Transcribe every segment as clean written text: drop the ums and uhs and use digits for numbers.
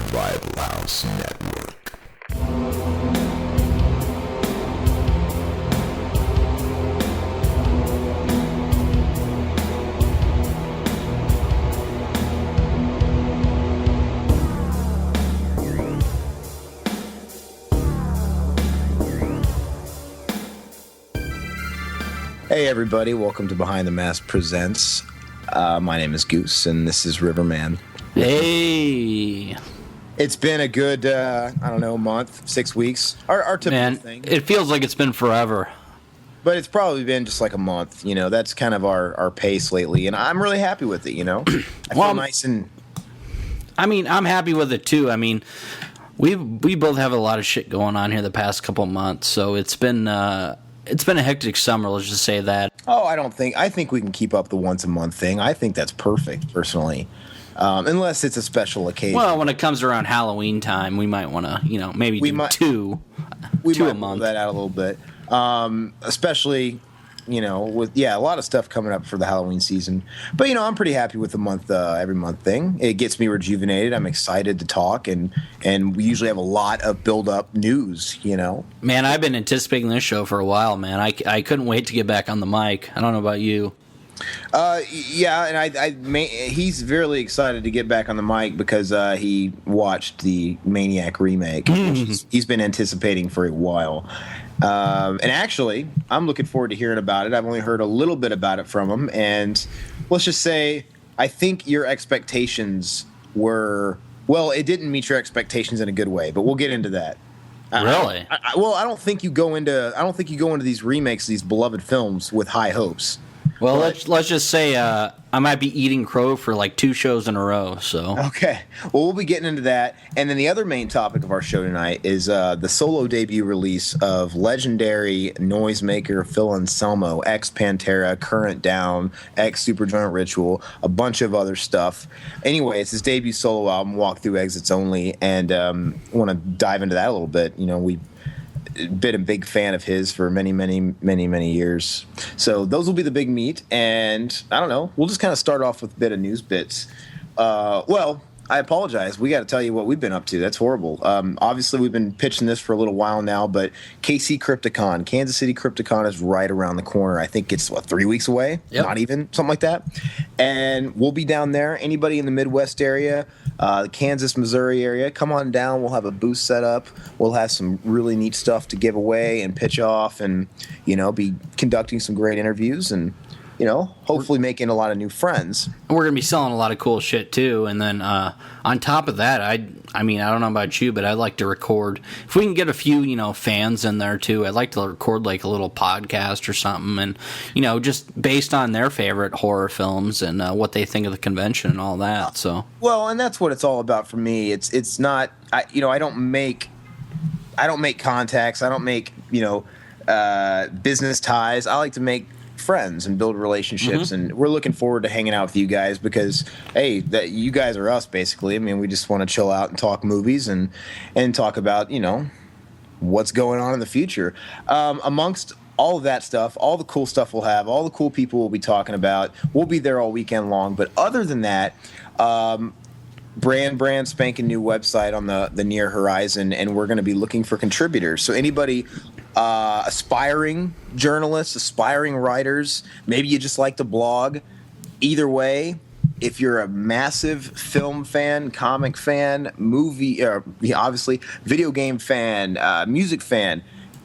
Survival House Network. Hey everybody, welcome to Behind the Mask Presents. My name is Goose, and this is Riverman. Hey! It's been a good, month, 6 weeks. Our typical thing. It feels like it's been forever. But it's probably been just like a month, that's kind of our pace lately, and I'm really happy with it, I feel nice and... I'm happy with it too. We both have a lot of shit going on here the past couple of months, so it's been a hectic summer, let's just say that. Oh, I think we can keep up the once a month thing. I think that's perfect, personally. Unless it's a special occasion. Well, when it comes around Halloween time, we might want to, maybe two a month. That out a little bit. Especially, with a lot of stuff coming up for the Halloween season. But I'm pretty happy with the month, every month thing. It gets me rejuvenated. I'm excited to talk, and we usually have a lot of build up news. Man, I've been anticipating this show for a while, man. I couldn't wait to get back on the mic. I don't know about you. He's really excited to get back on the mic because he watched the Maniac remake, which he's been anticipating for a while. And actually, I'm looking forward to hearing about it. I've only heard a little bit about it from him, and let's just say I think your expectations were, well, it didn't meet your expectations in a good way, but we'll get into that. Really? I don't think you go into these remakes, these beloved films, with high hopes. Well, let's just say I might be eating crow for like 2 shows in a row. So okay, well, we'll be getting into that, and then the other main topic of our show tonight is the solo debut release of legendary noisemaker Phil Anselmo, ex Pantera, Current Down, ex Supergiant Ritual, a bunch of other stuff. Anyway, it's his debut solo album, Walk Through Exits Only, and want to dive into that a little bit. We've been a big fan of his for many, many, many, many years. So those will be the big meat, and I don't know. We'll just kind of start off with a bit of news bits. Well, I apologize. We got to tell you what we've been up to. That's horrible. Obviously, we've been pitching this for a little while now, but KC Crypticon, Kansas City Crypticon, is right around the corner. I think it's, 3 weeks away? Yep. Not even, something like that. And we'll be down there. Anybody in the Midwest area, the Kansas, Missouri area, come on down. We'll have a booth set up. We'll have some really neat stuff to give away and pitch off, and, be conducting some great interviews, and hopefully making a lot of new friends. We're going to be selling a lot of cool shit, too. And then on top of that, I don't know about you, but I'd like to record. If we can get a few, fans in there, too, I'd like to record, like, a little podcast or something. And, just based on their favorite horror films and what they think of the convention and all that. So well, and that's what it's all about for me. It's not, I don't make contacts. I don't make, business ties. I like to make friends and build relationships, and we're looking forward to hanging out with you guys because, hey, you guys are us, basically. We just want to chill out and talk movies and talk about, what's going on in the future. Amongst all of that stuff, all the cool stuff we'll have, all the cool people we'll be talking about, we'll be there all weekend long. But other than that, brand spanking new website on the near horizon, and we're going to be looking for contributors. So anybody, aspiring journalists, aspiring writers, maybe you just like to blog. Either way, if you're a massive film fan, comic fan, movie, obviously video game fan, music fan,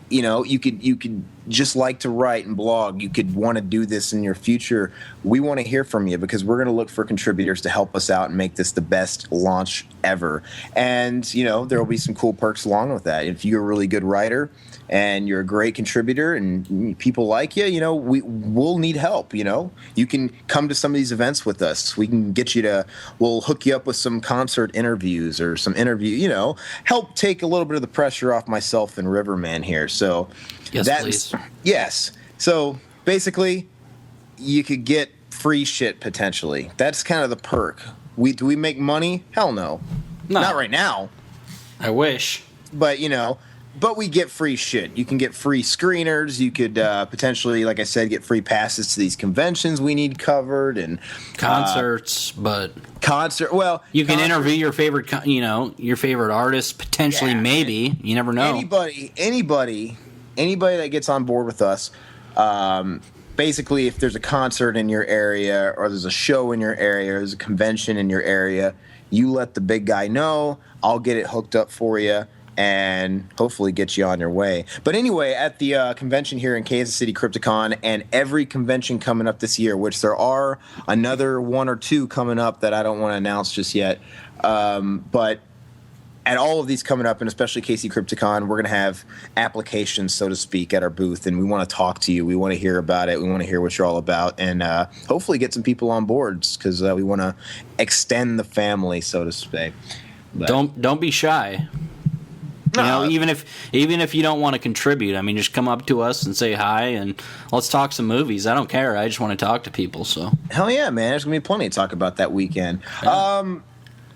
you could just like to write and blog. You could want to do this in your future. We want to hear from you because we're going to look for contributors to help us out and make this the best launch ever. And, there will be some cool perks along with that. If you're a really good writer and you're a great contributor and people like you, we'll need help. You can come to some of these events with us. We can we'll hook you up with some concert interviews or some help take a little bit of the pressure off myself and Riverman here. So yes, please. Yes. So basically, you could get free shit potentially. That's kind of the perk. Do we make money? Hell no. Not right now. I wish. But But we get free shit. You can get free screeners. You could potentially, like I said, get free passes to these conventions we need covered and concerts. Well, you can interview your favorite, your favorite artist potentially. Yeah, maybe you never know. Anybody that gets on board with us. Basically, if there's a concert in your area, or there's a show in your area, or there's a convention in your area, you let the big guy know. I'll get it hooked up for you, and hopefully get you on your way. But anyway, at the convention here in Kansas City, Crypticon, and every convention coming up this year, which there are another one or two coming up that I don't want to announce just yet, but at all of these coming up, and especially KC Crypticon, we're going to have applications, so to speak, at our booth, and we want to talk to you. We want to hear about it. We want to hear what you're all about, and hopefully get some people on board, because we want to extend the family, so to speak. But don't be shy. No. Even if you don't want to contribute, just come up to us and say hi, and let's talk some movies. I don't care. I just want to talk to people. So hell yeah, man! There's gonna be plenty to talk about that weekend. Yeah.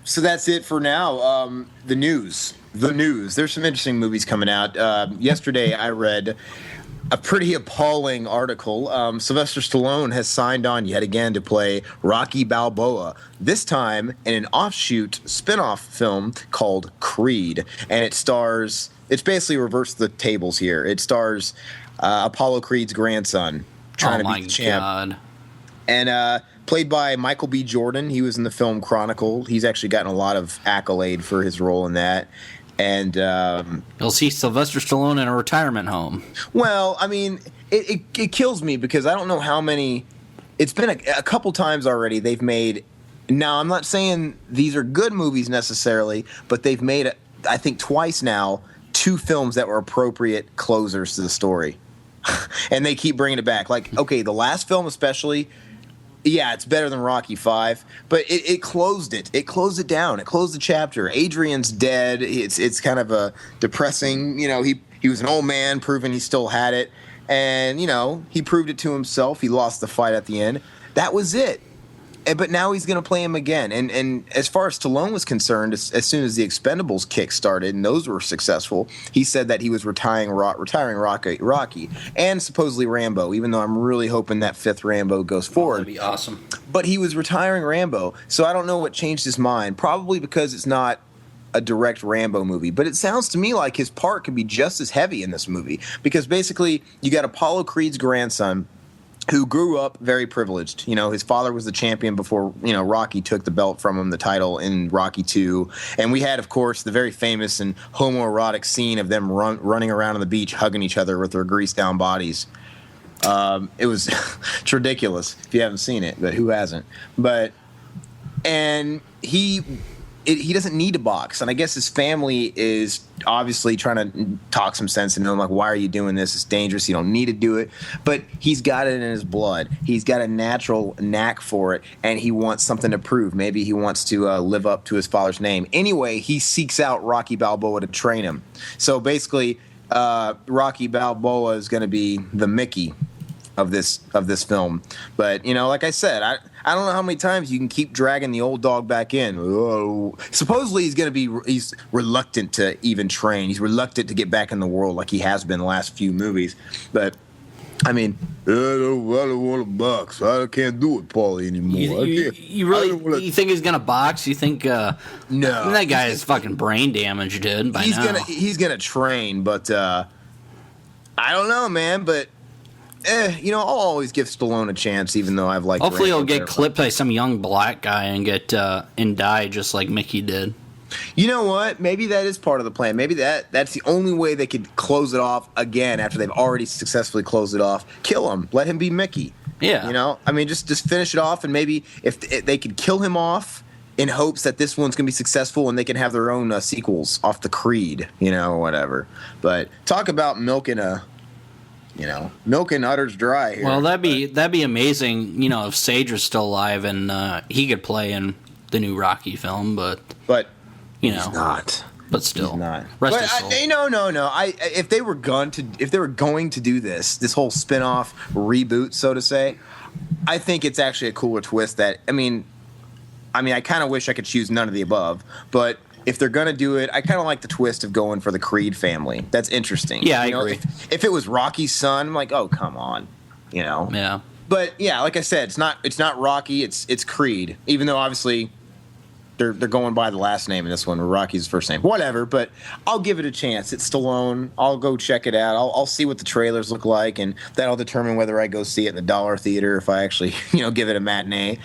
So that's it for now. The news. There's some interesting movies coming out. Yesterday, I read a pretty appalling article. Sylvester Stallone has signed on yet again to play Rocky Balboa, this time in an offshoot spin-off film called Creed. And it's basically reversed the tables here. It stars Apollo Creed's grandson trying to be the champ. God. And played by Michael B. Jordan. He was in the film Chronicle. He's actually gotten a lot of accolade for his role in that. And you'll see Sylvester Stallone in a retirement home. Well, it kills me because I don't know how many. It's been a couple times already they've made. Now, I'm not saying these are good movies necessarily, but they've made, I think, twice now, 2 films that were appropriate closers to the story. And they keep bringing it back. Like, okay, the last film especially. Yeah, it's better than Rocky V, but it closed it. It closed it down. It closed the chapter. Adrian's dead. It's kind of a depressing. He was an old man, proving he still had it, and he proved it to himself. He lost the fight at the end. That was it. But now he's going to play him again. And as far as Stallone was concerned, as soon as the Expendables kick started and those were successful, he said that he was retiring Rocky and supposedly Rambo, even though I'm really hoping that 5th Rambo goes forward. That'd be awesome. But he was retiring Rambo, so I don't know what changed his mind. Probably because it's not a direct Rambo movie. But it sounds to me like his part could be just as heavy in this movie, because basically you got Apollo Creed's grandson, who grew up very privileged. His father was the champion before, Rocky took the belt from him, the title in Rocky II. And we had, of course, the very famous and homoerotic scene of them running around on the beach, hugging each other with their greased-down bodies. It was it's ridiculous if you haven't seen it, but who hasn't? And he doesn't need to box, and I guess his family is obviously trying to talk some sense into him, like, why are you doing this? It's dangerous. You don't need to do it. But he's got it in his blood. He's got a natural knack for it, and he wants something to prove. Maybe he wants to live up to his father's name. Anyway, he seeks out Rocky Balboa to train him. So basically, Rocky Balboa is going to be the Mickey of this film. But like I said, I don't know how many times you can keep dragging the old dog back in. Oh. Supposedly he's reluctant to even train. He's reluctant to get back in the world like he has been the last few movies. But I don't want to box. I can't do it, Paulie, anymore. You think he's gonna box? You think no? That guy is fucking brain damaged, dude. He's gonna train, but I don't know, man. But I'll always give Stallone a chance, even though I've liked. Hopefully, he'll get clipped by some young black guy and get and die just like Mickey did. You know what? Maybe that is part of the plan. Maybe that's the only way they could close it off again after they've already successfully closed it off. Kill him. Let him be Mickey. Yeah. Just finish it off, and maybe if they could kill him off in hopes that this one's going to be successful and they can have their own sequels off the Creed, whatever. But talk about milking udders dry here. Well, that'd be amazing, if Sage was still alive and he could play in the new Rocky film, but he's not. But still, he's not. Rest his soul. No. If they were going to do this whole spin-off reboot, so to say, I think it's actually a cooler twist. That I kind of wish I could choose none of the above, but if they're gonna do it, I kind of like the twist of going for the Creed family. That's interesting. Yeah, I agree. If it was Rocky's son, I'm like, oh, come on, you know. Yeah. But yeah, like I said, it's not Rocky. It's Creed. Even though obviously they're going by the last name in this one, Rocky's first name. Whatever. But I'll give it a chance. It's Stallone. I'll go check it out. I'll see what the trailers look like, and that'll determine whether I go see it in the Dollar Theater, if I actually give it a matinee.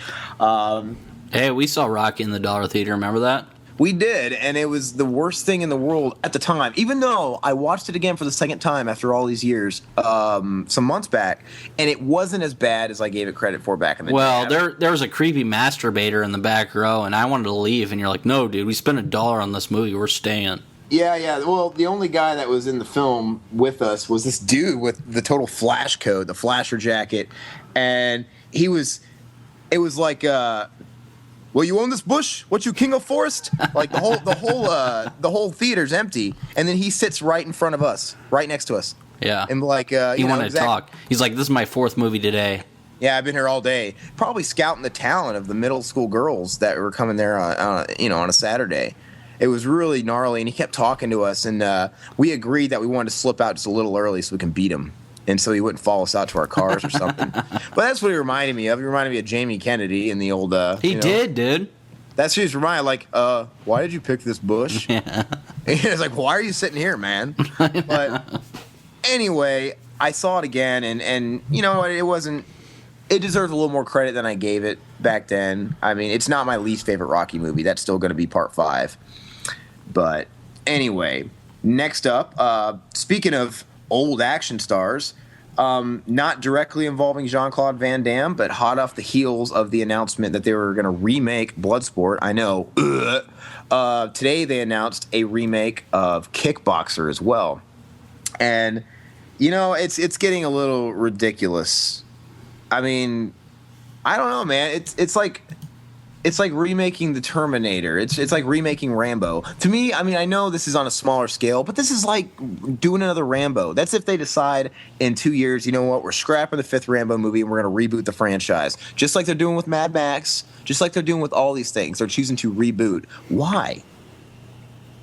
Hey, we saw Rocky in the Dollar Theater. Remember that? We did, and it was the worst thing in the world at the time. Even though I watched it again for the second time after all these years, some months back, and it wasn't as bad as I gave it credit for back in the day. Well, there was a creepy masturbator in the back row, and I wanted to leave, and you're like, no, dude, we spent $1 on this movie. We're staying. Yeah. Well, the only guy that was in the film with us was this dude with the total flash coat, the flasher jacket, and it was like... well, you own this bush? What, you king of forest? Like the whole theater's empty, and then he sits right in front of us, right next to us. Yeah, and like he wanted to talk. He's like, "This is my 4th movie today." Yeah, I've been here all day, probably scouting the talent of the middle school girls that were coming there on a Saturday. It was really gnarly, and he kept talking to us, and we agreed that we wanted to slip out just a little early so we can beat him. And so he wouldn't follow us out to our cars or something. But that's what he reminded me of. He reminded me of Jamie Kennedy in the old... he did, dude. That's what he was reminded, like, why did you pick this bush? Yeah. And he was like, why are you sitting here, man? But anyway, I saw it again, and you know what, it wasn't... It deserves a little more credit than I gave it back then. I mean, it's not my least favorite Rocky movie. That's still going to be part 5. But anyway, next up, speaking of... old action stars, not directly involving Jean-Claude Van Damme, but hot off the heels of the announcement that they were going to remake Bloodsport. I know. Today they announced a remake of Kickboxer as well. And, it's getting a little ridiculous. I mean, I don't know, man. It's like remaking the Terminator. It's like remaking Rambo. To me, I mean, I know this is on a smaller scale, but this is like doing another Rambo. That's if they decide in 2 years, you know what, we're scrapping the 5th Rambo movie and we're going to reboot the franchise. Just like they're doing with Mad Max, just like they're doing with all these things. They're choosing to reboot. Why?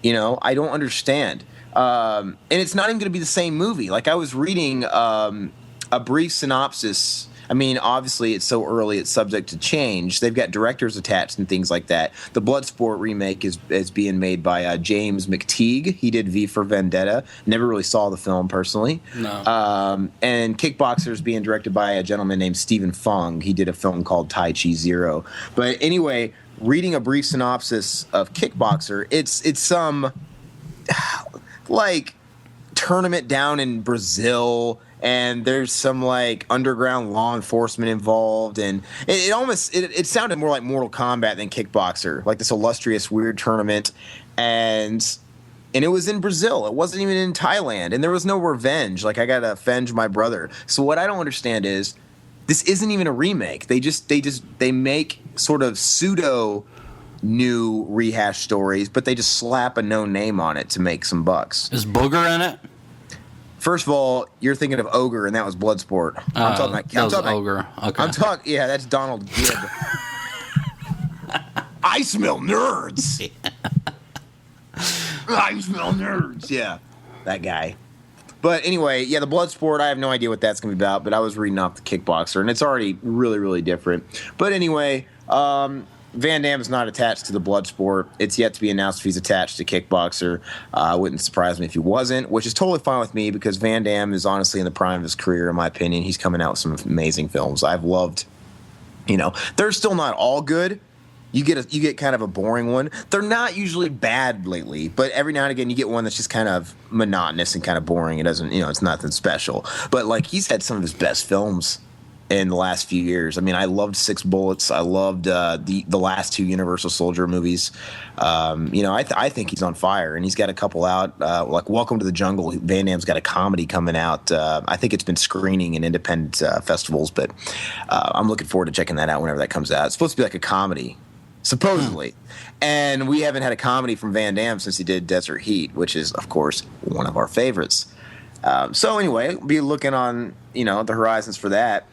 I don't understand. And it's not even going to be the same movie. Like, I was reading a brief synopsis. I mean, obviously, it's so early, it's subject to change. They've got directors attached and things like that. The Bloodsport remake is being made by James McTeague. He did V for Vendetta. Never really saw the film, personally. No. And Kickboxer is being directed by a gentleman named Stephen Fung. He did a film called Tai Chi Zero. But anyway, reading a brief synopsis of Kickboxer, it's some, like, tournament down in Brazil, and there's some like underground law enforcement involved, and it almost sounded more like Mortal Kombat than Kickboxer, like this illustrious weird tournament, and it was in Brazil. It wasn't even in Thailand, and there was no revenge. Like, I gotta avenge my brother. So what I don't understand is this isn't even a remake. They make sort of pseudo new rehash stories, but they just slap a no name on it to make some bucks. Is Booger in it? First of all, you're thinking of Ogre, and that was Bloodsport. I'm talking Ogre. Okay. I'm talking. Yeah, that's Donald Gibb. I smell nerds. I smell nerds. Yeah, that guy. But anyway, yeah, the Bloodsport, I have no idea what that's going to be about, but I was reading off the Kickboxer, and it's already really, really different. But anyway, Van Damme is not attached to the Bloodsport. It's yet to be announced if he's attached to Kickboxer. Wouldn't surprise me if he wasn't, which is totally fine with me because Van Damme is honestly in the prime of his career, in my opinion. He's coming out with some amazing films. I've loved, they're still not all good. You get kind of a boring one. They're not usually bad lately, but every now and again you get one that's just kind of monotonous and kind of boring. It doesn't, it's nothing special. But like, he's had some of his best films in the last few years. I mean, I loved Six Bullets. I loved the last 2 Universal Soldier movies. I think he's on fire, and he's got a couple out, like Welcome to the Jungle. Van Damme's got a comedy coming out. I think it's been screening in independent festivals, but I'm looking forward to checking that out whenever that comes out. It's supposed to be like a comedy, supposedly. And we haven't had a comedy from Van Damme since he did Desert Heat, which is, of course, one of our favorites. So anyway, be looking on, the horizons for that.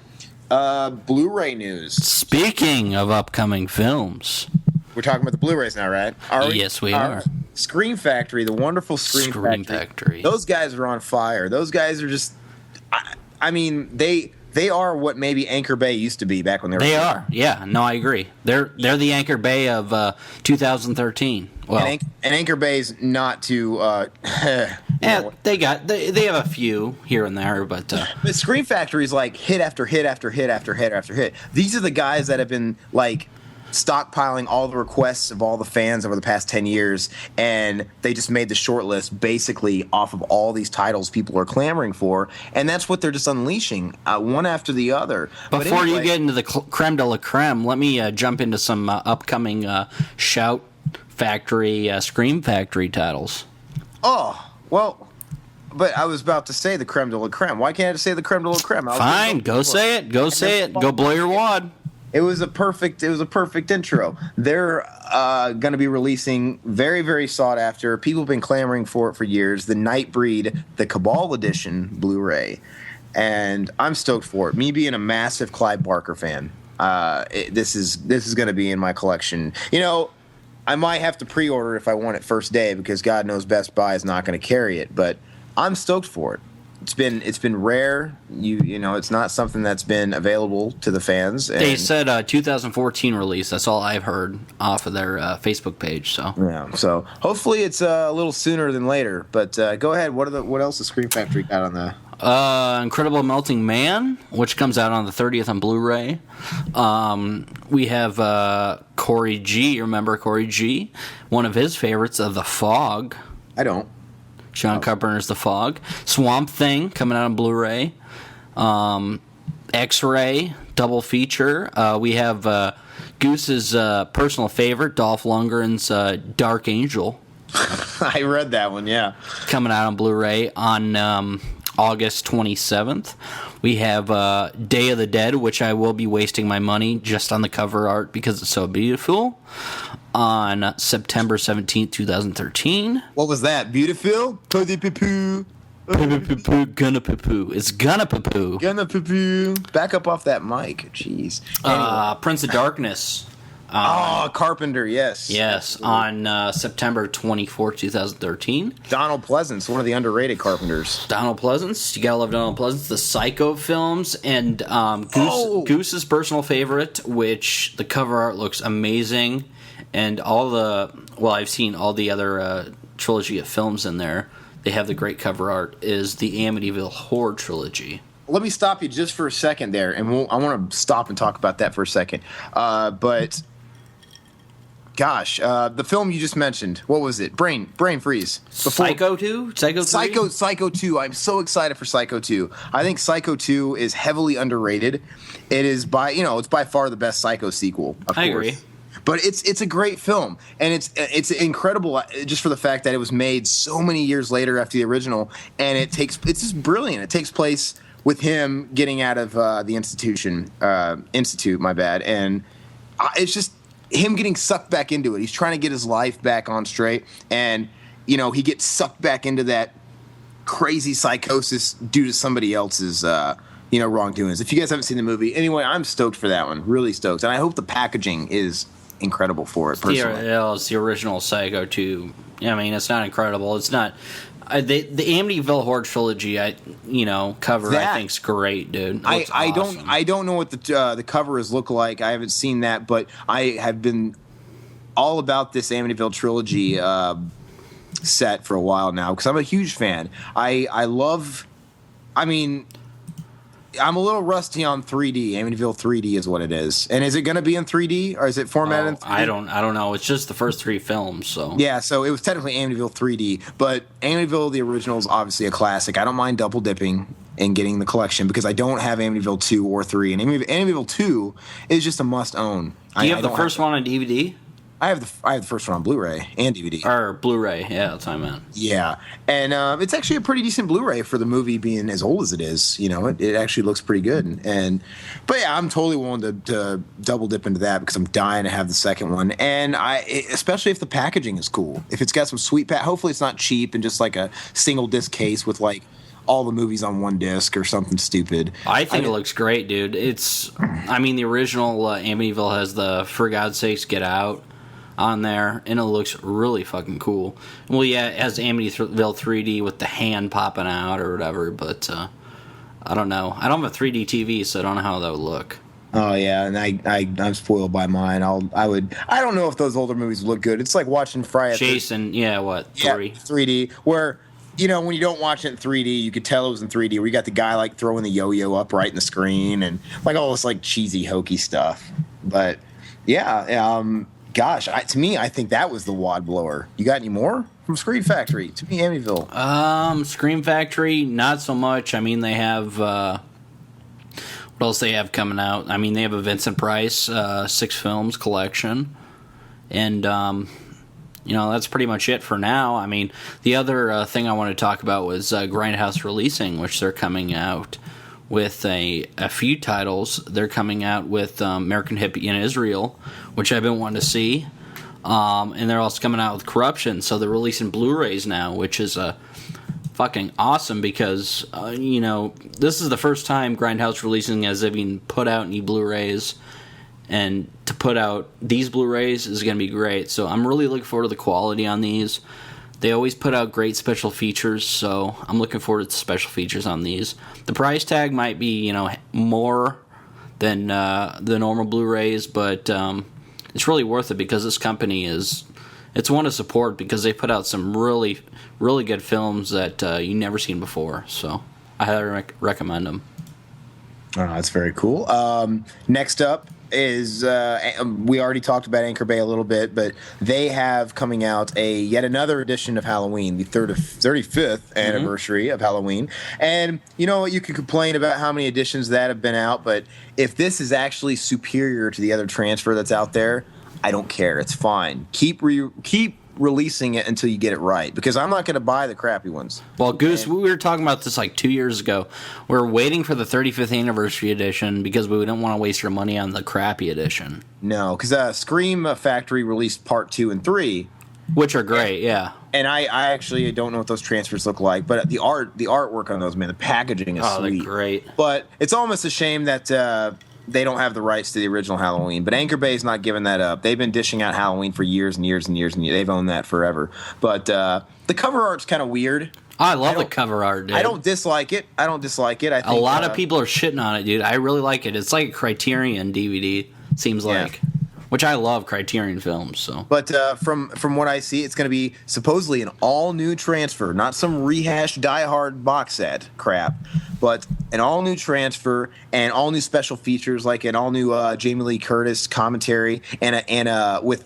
Blu-ray news. Speaking of upcoming films, We're talking about the Blu-rays now, right? Yes, we are. Scream Factory, the wonderful Scream Factory. Those guys are on fire. Those guys are just. I mean, they are what maybe Anchor Bay used to be back when they were. They are. Yeah. No, I agree. They're the Anchor Bay of 2013. Well, and Anchor Bay's not too. they have a few here and there, but Scream Factory is like hit after hit after hit after hit after hit. These are the guys that have been like stockpiling all the requests of all the fans over the past 10 years, and they just made the short list basically off of all these titles people are clamoring for, and that's what they're just unleashing one after the other. Before you get into the creme de la creme, let me jump into some upcoming Shout Factory, Scream Factory titles. Oh, well, but I was about to say the creme de la creme. Why can't I say the creme de la creme? Fine, go say it. Go say it. Go blow your wad. It was a perfect intro. They're going to be releasing very, very sought after. People have been clamoring for it for years. The Nightbreed, the Cabal Edition Blu-ray, and I'm stoked for it. Me being a massive Clive Barker fan, this is going to be in my collection. You know, I might have to pre-order if I want it first day because God knows Best Buy is not going to carry it. But I'm stoked for it. It's been rare. You know, it's not something that's been available to the fans. They said 2014 release. That's all I've heard off of their Facebook page. So yeah. So hopefully it's a little sooner than later. But go ahead. What else has Scream Factory got on the? Incredible Melting Man, which comes out on the 30th on Blu-ray. We have Corey G. Remember Corey G? One of his favorites of The Fog. I don't. John Carpenter's The Fog. Swamp Thing coming out on Blu-ray. X-Ray double feature. We have Goose's personal favorite, Dolph Lundgren's Dark Angel. I read that one, yeah. Coming out on Blu-ray on August 27th. We have Day of the Dead, which I will be wasting my money just on the cover art because it's so beautiful, on September 17th, 2013. What was that? Beautiful? Gonna poo-poo. It's gonna poo-poo. Gonna poo-poo. Back up off that mic. Jeez. Anyway. Prince of Darkness. Carpenter, yes. Yes, on September 24th, 2013. Donald Pleasance, one of the underrated Carpenters. Donald Pleasance. You gotta love Donald Pleasance. The Psycho films, and Goose's personal favorite, which the cover art looks amazing. And I've seen all the other trilogy of films in there. They have the great cover art, is the Amityville Horror Trilogy. Let me stop you just for a second there, and I want to stop and talk about that for a second. But gosh, the film you just mentioned, what was it? Brain freeze. Psycho 2? Psycho 2. I'm so excited for Psycho 2. I think Psycho 2 is heavily underrated. It is it's by far the best Psycho sequel, of course. I agree. But it's a great film, and it's incredible just for the fact that it was made so many years later after the original, and it's just brilliant. It takes place with him getting out of the institute, my bad, and it's just him getting sucked back into it. He's trying to get his life back on straight, and he gets sucked back into that crazy psychosis due to somebody else's wrongdoings. If you guys haven't seen the movie, anyway, I'm stoked for that one, really stoked, and I hope the packaging is incredible for it. Personally, it's the original Psycho 2. I mean, it's not incredible. It's not. The Amityville Horror Trilogy, cover I think's great, dude. I don't know what the covers look like. I haven't seen that, but I have been all about this Amityville Trilogy set for a while now because I'm a huge fan. I'm a little rusty on 3D. Amityville 3D is what it is. And is it going to be in 3D or is it formatted in 3D? I don't know. It's just the first 3 films, so. Yeah, so it was technically Amityville 3D, but Amityville the original is obviously a classic. I don't mind double dipping and getting the collection because I don't have Amityville 2 or 3, and Amityville 2 is just a must own. Do you have the first one on DVD? I have the first one on Blu-ray and DVD. Or Blu-ray, yeah, that's what I meant. Yeah, and it's actually a pretty decent Blu-ray for the movie being as old as it is. It actually looks pretty good. But yeah, I'm totally willing to double dip into that because I'm dying to have the second one. And especially if the packaging is cool. If it's got some sweet hopefully it's not cheap and just like a single disc case with like all the movies on one disc or something stupid. I think it looks great, dude. The original Amityville has the For God's Sakes Get Out. on there, and it looks really fucking cool. Well, yeah, it has Amityville 3D with the hand popping out or whatever, but I don't know. I don't have a 3D TV, so I don't know how that would look. Oh yeah, and I'm spoiled by mine. I don't know if those older movies look good. It's like watching Friday. Jason, yeah, what 3? Yeah, 3D, where when you don't watch it in 3D, you could tell it was in 3D. Where you got the guy like throwing the yo-yo up right in the screen and like all this like cheesy hokey stuff. But yeah, gosh, to me, I think that was the wad blower. You got any more from Scream Factory? To me, Amityville. Scream Factory, not so much. I mean, they have. What else they have coming out? I mean, they have a Vincent Price 6 films collection, and that's pretty much it for now. I mean, the other thing I want to talk about was Grindhouse releasing, which they're coming out with a few titles. They're coming out with American Hippie in Israel, which I've been wanting to see, and they're also coming out with Corruption. So they're releasing Blu-rays now, which is fucking awesome because this is the first time Grindhouse releasing as they've been put out any Blu-rays, and to put out these Blu-rays is going to be great. So I'm really looking forward to the quality on these. They always put out great special features, so I'm looking forward to the special features on these. The price tag might be more than the normal Blu-rays, but it's really worth it because this company it's one to support because they put out some really, really good films that you've never seen before. So I highly recommend them. Oh, that's very cool. Next up is we already talked about Anchor Bay a little bit, but they have coming out yet another edition of Halloween, the 35th anniversary of Halloween. And you can complain about how many editions that have been out, but if this is actually superior to the other transfer that's out there, I don't care. It's fine. Keep releasing it until you get it right, because I'm not going to buy the crappy ones. Well, Goose, we were talking about this like 2 years ago. We were waiting for the 35th anniversary edition because we didn't want to waste our money on the crappy edition. No, because Scream Factory released Part 2 and 3. Which are great, yeah. And I actually don't know what those transfers look like, but the artwork on those, man, the packaging is sweet. They're great. But it's almost a shame that they don't have the rights to the original Halloween. But Anchor Bay's not giving that up. They've been dishing out Halloween for years and years and years and years. They've owned that forever. But the cover art's kind of weird. I love the cover art, dude. I don't dislike it. I think a lot of people are shitting on it, dude. I really like it. It's like a Criterion DVD, seems like. Which I love Criterion films. So, but from what I see, it's going to be supposedly an all-new transfer, not some rehashed Die Hard box set crap, but an all-new transfer and all-new special features, like an all-new Jamie Lee Curtis commentary and with.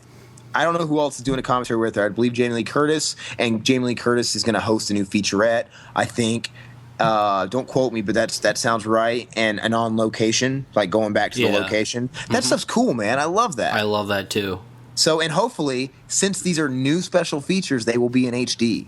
I don't know who else is doing a commentary with her. I believe Jamie Lee Curtis, and Jamie Lee Curtis is going to host a new featurette, I think. Don't quote me, but that sounds right. And on location, like going back to the location. That stuff's cool, man. I love that. I love that too. So, and hopefully, since these are new special features, they will be in HD.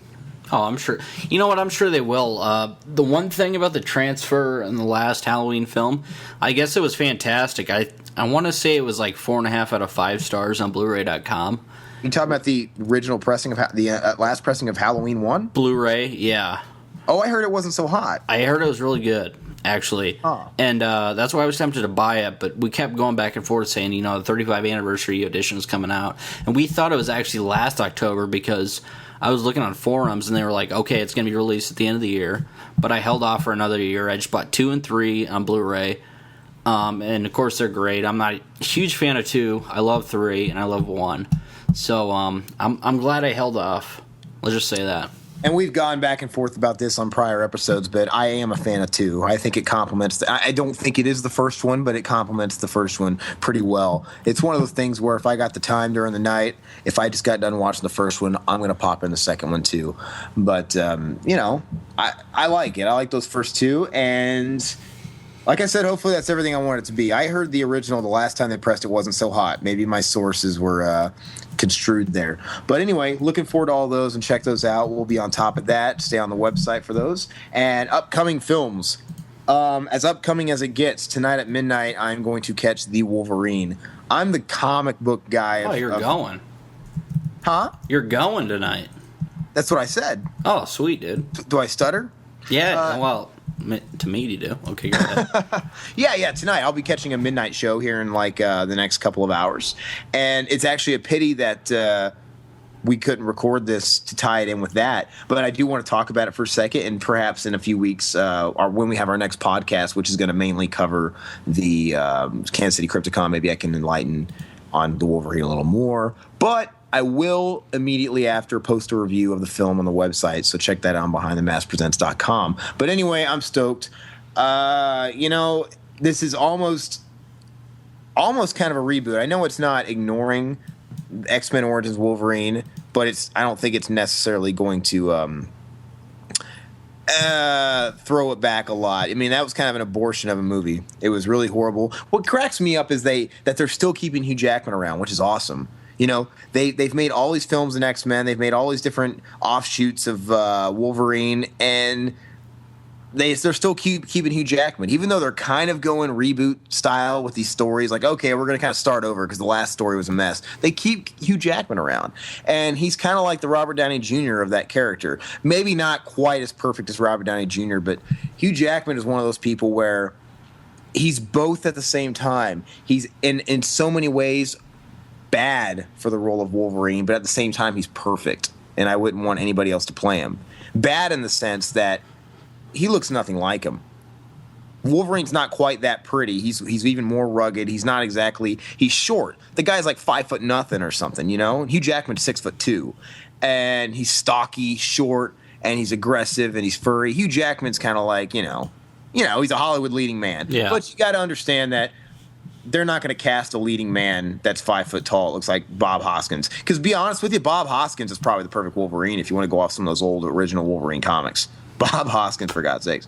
Oh, I'm sure. You know what? I'm sure they will. The one thing about the transfer in the last Halloween film, I guess it was fantastic. I want to say it was like 4.5 out of 5 stars on Blu-ray.com. You talking about the original pressing of the last pressing of Halloween 1? Blu-ray, yeah. Oh, I heard it wasn't so hot. I heard it was really good, actually. Huh. And that's why I was tempted to buy it, but we kept going back and forth saying, the 35th anniversary edition is coming out. And we thought it was actually last October because I was looking on forums and they were like, okay, it's going to be released at the end of the year. But I held off for another year. I just bought 2 and 3 on Blu-ray. And, of course, they're great. I'm not a huge fan of 2. I love 3, and I love 1. So I'm glad I held off. Let's just say that. And we've gone back and forth about this on prior episodes, but I am a fan of 2. I think it complements I don't think it is the first one, but it complements the first one pretty well. It's one of those things where if I got the time during the night, if I just got done watching the first one, I'm going to pop in the second one too. But, I like it. I like those first 2, and like I said, hopefully that's everything I want it to be. I heard the original the last time they pressed it wasn't so hot. Maybe my sources were construed there. But anyway, looking forward to all those, and check those out. We'll be on top of that. Stay on the website for those. And upcoming films. As upcoming as it gets, tonight at midnight, I'm going to catch The Wolverine. I'm the comic book guy. Oh, you're going. Huh? You're going tonight. That's what I said. Oh, sweet, dude. Do I stutter? Yeah, well, to me to do. Okay, go ahead. Yeah, tonight I'll be catching a midnight show here in like the next couple of hours, and it's actually a pity that we couldn't record this to tie it in with that. But I do want to talk about it for a second, and perhaps in a few weeks, or when we have our next podcast, which is going to mainly cover the Kansas City Crypticon, maybe I can enlighten on the Wolverine a little more. But I will immediately after post a review of the film on the website, so check that out on BehindTheMaskPresents.com. But anyway, I'm stoked. This is almost kind of a reboot. I know it's not ignoring X-Men Origins Wolverine, but I don't think it's necessarily going to throw it back a lot. I mean, that was kind of an abortion of a movie. It was really horrible. What cracks me up is that they're still keeping Hugh Jackman around, which is awesome. You know, they've made all these films in X-Men. They've made all these different offshoots of Wolverine, and they're still keeping Hugh Jackman, even though they're kind of going reboot style with these stories. Like, okay, we're going to kind of start over because the last story was a mess. They keep Hugh Jackman around, and he's kind of like the Robert Downey Jr. of that character. Maybe not quite as perfect as Robert Downey Jr., but Hugh Jackman is one of those people where he's both at the same time. He's in so many ways bad for the role of Wolverine, but at the same time, he's perfect, and I wouldn't want anybody else to play him. Bad in the sense that he looks nothing like him. Wolverine's not quite that pretty. He's even more rugged. He's short. The guy's like 5 foot nothing or something, you know? Hugh Jackman's 6'2", and he's stocky, short, and he's aggressive, and he's furry. Hugh Jackman's kind of like, he's a Hollywood leading man. Yeah. But you got to understand that they're not going to cast a leading man that's 5 foot tall. It looks like Bob Hoskins. Because to be honest with you, Bob Hoskins is probably the perfect Wolverine if you want to go off some of those old original Wolverine comics. Bob Hoskins, for God's sakes.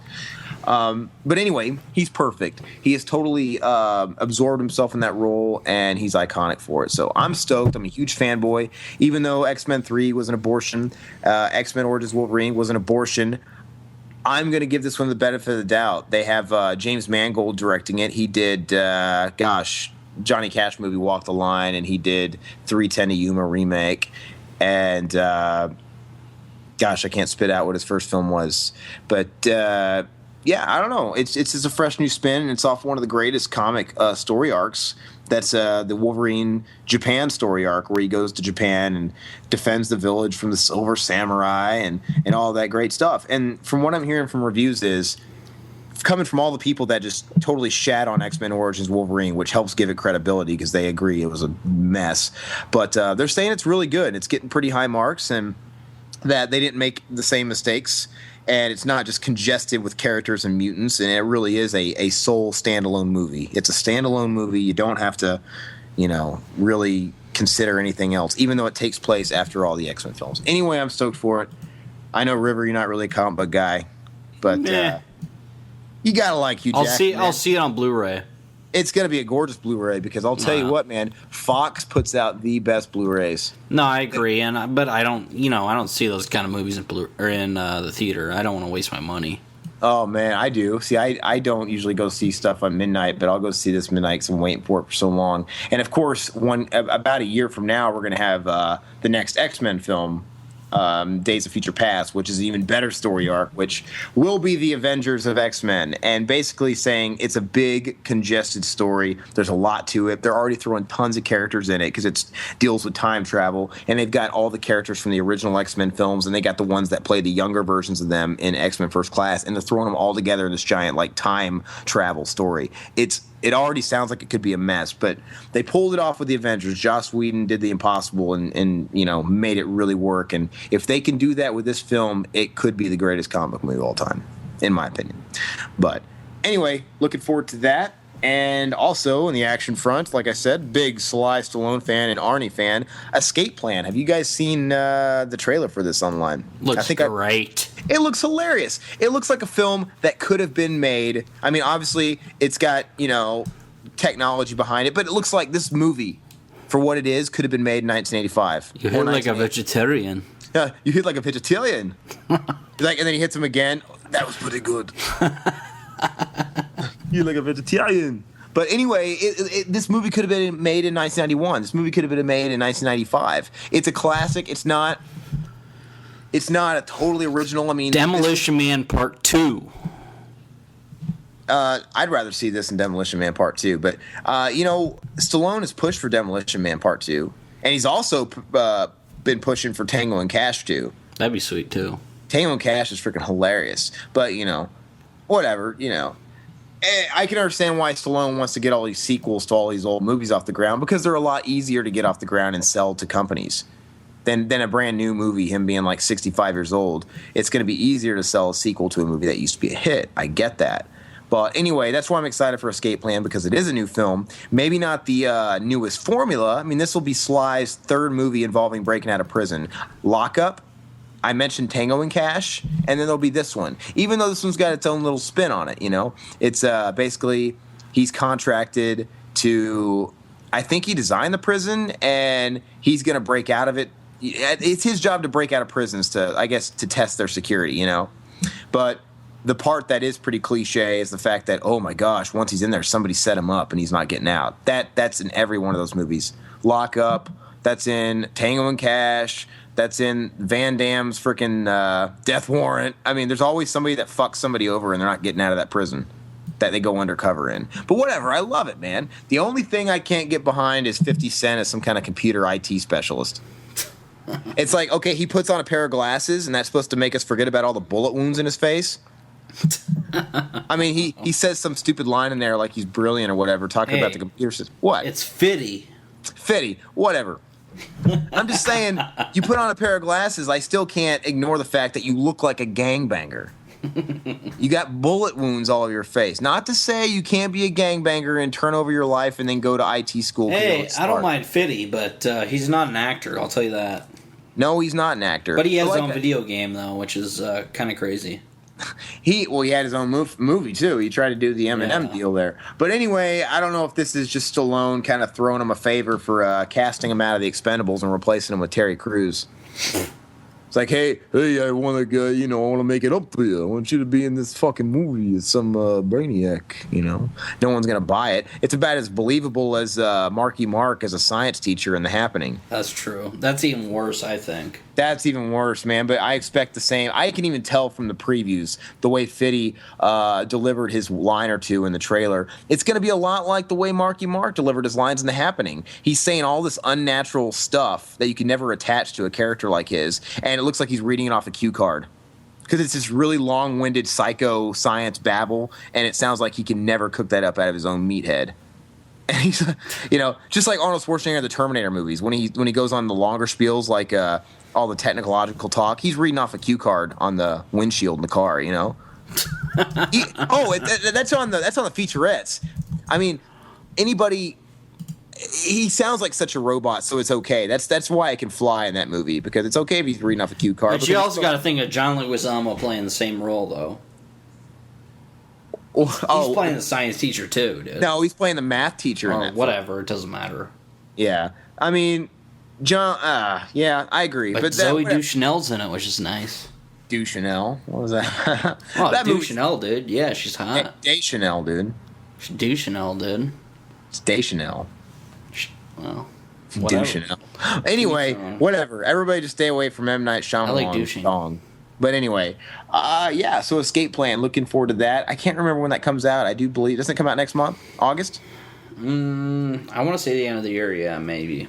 But anyway, he's perfect. He has totally absorbed himself in that role, and he's iconic for it. So I'm stoked. I'm a huge fanboy. Even though X-Men 3 was an abortion, X-Men Origins Wolverine was an abortion, I'm going to give this one the benefit of the doubt. They have James Mangold directing it. He did, Johnny Cash movie Walk the Line, and he did 3:10 to Yuma remake. And I can't spit out what his first film was. But, I don't know. It's just a fresh new spin, and it's off one of the greatest comic story arcs. That's the Wolverine Japan story arc, where he goes to Japan and defends the village from the Silver Samurai and all that great stuff. And from what I'm hearing from reviews is, coming from all the people that just totally shat on X-Men Origins Wolverine, which helps give it credibility because they agree it was a mess. But they're saying it's really good. It's getting pretty high marks, and that they didn't make the same mistakes, and it's not just congested with characters and mutants, and it really is a sole standalone movie. It's a standalone movie. You don't have to, really consider anything else, even though it takes place after all the X-Men films. Anyway, I'm stoked for it. I know, River, you're not really a comic book guy, but you gotta like Hugh Jackman. I'll see it on Blu-ray. It's going to be a gorgeous Blu-ray because I'll tell you what, man, Fox puts out the best Blu-rays. No, I agree, but I don't, I don't see those kind of movies in the theater. I don't want to waste my money. Oh man, I do. See, I don't usually go see stuff on midnight, but I'll go see this midnight because I'm waiting for it for so long. And of course, about a year from now, we're going to have the next X-Men film. Days of Future Past, which is an even better story arc, which will be the Avengers of X-Men, and basically saying it's a big, congested story. There's a lot to it. They're already throwing tons of characters in it because it deals with time travel, and they've got all the characters from the original X-Men films, and they got the ones that play the younger versions of them in X-Men First Class, and they're throwing them all together in this giant time travel story. It already sounds like it could be a mess, but they pulled it off with the Avengers. Joss Whedon did the impossible and made it really work. And if they can do that with this film, it could be the greatest comic book movie of all time, in my opinion. But anyway, looking forward to that. And also in the action front, like I said, big Sly Stallone fan and Arnie fan, Escape Plan. Have you guys seen the trailer for this online? Looks great. It looks hilarious. It looks like a film that could have been made. I mean, obviously, it's got, technology behind it, but it looks like this movie, for what it is, could have been made in 1985. You hit like a vegetarian. Yeah, you hit like a vegetarian. And then he hits him again. That was pretty good. You're like a vegetarian. But anyway, this movie could have been made in 1991. This movie could have been made in 1995. It's a classic. It's not a totally original. I mean, Demolition Man Part 2. I'd rather see this than Demolition Man Part 2. But, Stallone has pushed for Demolition Man Part 2. And he's also been pushing for Tango and Cash, too. That'd be sweet, too. Tango and Cash is freaking hilarious. But, whatever, I can understand why Stallone wants to get all these sequels to all these old movies off the ground, because they're a lot easier to get off the ground and sell to companies than a brand new movie, him being like 65 years old. It's going to be easier to sell a sequel to a movie that used to be a hit. I get that. But anyway, that's why I'm excited for Escape Plan, because it is a new film. Maybe not the newest formula. I mean, this will be Sly's third movie involving breaking out of prison. Lockup, I mentioned Tango and Cash, and then there'll be this one. Even though this one's got its own little spin on it, It's basically he's contracted to, I think he designed the prison, and he's going to break out of it. It's his job to break out of prisons to test their security, But the part that is pretty cliche is the fact that, oh my gosh, once he's in there, somebody set him up and he's not getting out. That's in every one of those movies. Lockup, that's in Tango and Cash, that's in Van Damme's freaking Death Warrant. I mean, there's always somebody that fucks somebody over and they're not getting out of that prison that they go undercover in. But whatever, I love it, man. The only thing I can't get behind is 50 Cent as some kind of computer IT specialist. It's like, okay, he puts on a pair of glasses and that's supposed to make us forget about all the bullet wounds in his face. I mean, he says some stupid line in there like he's brilliant or whatever, talking about the computer system. What? It's Fitty. Fitty, whatever. I'm just saying, you put on a pair of glasses, I still can't ignore the fact that you look like a gangbanger. You got bullet wounds all over your face. Not to say you can't be a gangbanger and turn over your life and then go to IT school. Hey, I don't mind Fitty, but he's not an actor, I'll tell you that. No, he's not an actor. But he has his own video game, though, which is kind of crazy. He had his own movie too. He tried to do the Eminem deal there. But anyway, I don't know if this is just Stallone kind of throwing him a favor for casting him out of the Expendables and replacing him with Terry Crews. It's like, hey, I want to, I want to make it up to you. I want you to be in this fucking movie as some brainiac. No one's gonna buy it. It's about as believable as Marky Mark as a science teacher in The Happening. That's true. That's even worse, I think. That's even worse, man. But I expect the same. I can even tell from the previews the way Fitty delivered his line or two in the trailer. It's going to be a lot like the way Marky Mark delivered his lines in The Happening. He's saying all this unnatural stuff that you can never attach to a character like his, and it looks like he's reading it off a cue card. Because it's this really long-winded psycho science babble, and it sounds like he can never cook that up out of his own meathead. And he's, just like Arnold Schwarzenegger in the Terminator movies, when he goes on the longer spiels, like all the technological talk, he's reading off a cue card on the windshield in the car. That's on the featurettes. I mean, anybody. He sounds like such a robot, so it's okay. That's why I can fly in that movie, because it's okay if he's reading off a cue card. But you also got to think of John Leguizamo playing the same role, though. He's playing the science teacher too, dude. No, he's playing the math teacher in that. Whatever, film. It doesn't matter. Yeah, I mean, John. Yeah, I agree. But Zoe Deschanel's in it, which is nice. Deschanel? What was that? Oh, that Deschanel, dude. Yeah, she's hot. Deschanel, dude. Deschanel, dude. It's Deschanel. Well, Deschanel. Anyway, whatever. Everybody just stay away from M. Night Shyamalan. I like douching. But anyway, so Escape Plan. Looking forward to that. I can't remember when that comes out. I do believe. Doesn't it come out next month? August? I want to say the end of the year, yeah, maybe.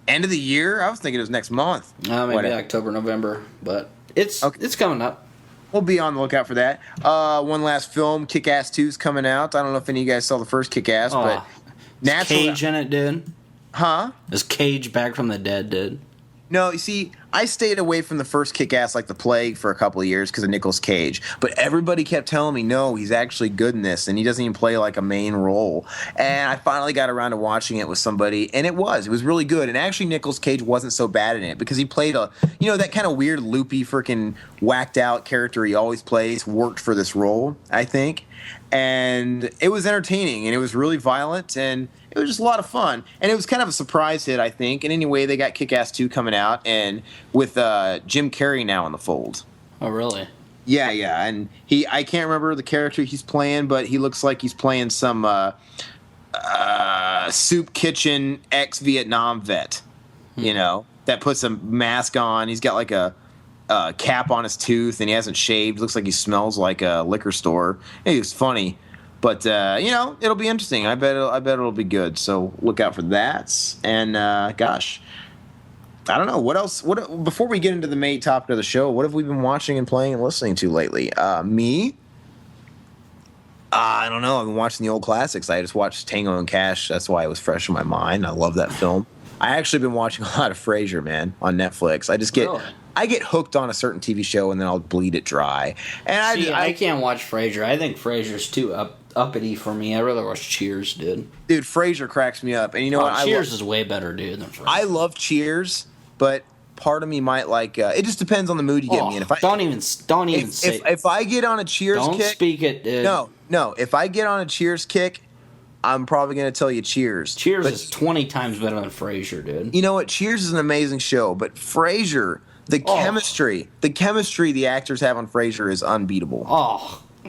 End of the year? I was thinking it was next month. Maybe October, November. But it's coming up. We'll be on the lookout for that. One last film, Kick-Ass 2 is coming out. I don't know if any of you guys saw the first Kick-Ass, but naturally, Cage in it, dude. Huh? Is Cage back from the dead, dude? No, you see, I stayed away from the first Kick-Ass like the plague for a couple of years because of Nicolas Cage. But everybody kept telling me, no, he's actually good in this, and he doesn't even play like a main role. And I finally got around to watching it with somebody, and it was really good. And actually, Nicolas Cage wasn't so bad in it because he played that kind of weird, loopy, freaking whacked-out character he always plays, worked for this role, I think. And it was entertaining, and it was really violent, and it was just a lot of fun. And it was kind of a surprise hit, I think. And anyway, they got Kick-Ass 2 coming out, and with Jim Carrey now in the fold. Oh, really? Yeah. And I can't remember the character he's playing, but he looks like he's playing some soup kitchen ex-Vietnam vet, that puts a mask on. He's got like a cap on his tooth, and he hasn't shaved. Looks like he smells like a liquor store. It was funny. But it'll be interesting. I bet it'll be good. So look out for that. And gosh, I don't know what else. Before we get into the main topic of the show, what have we been watching and playing and listening to lately? Me. I don't know. I've been watching the old classics. I just watched Tango and Cash. That's why it was fresh in my mind. I love that film. I actually been watching a lot of Frasier, man, on Netflix. I get hooked on a certain TV show and then I'll bleed it dry. And I can't watch Frasier. I think Frasier's too uppity for me. I'd rather watch Cheers, dude. Dude, Frasier cracks me up. And you know what? Cheers is way better, dude, than Frasier. I love Cheers, but part of me might like. It just depends on the mood you get me in. Don't even say. If I get on a Cheers kick, don't speak it, dude. No. If I get on a Cheers kick, I'm probably going to tell you Cheers. Cheers is 20 times better than Frasier, dude. You know what? Cheers is an amazing show, but Frasier, the chemistry the actors have on Frasier is unbeatable.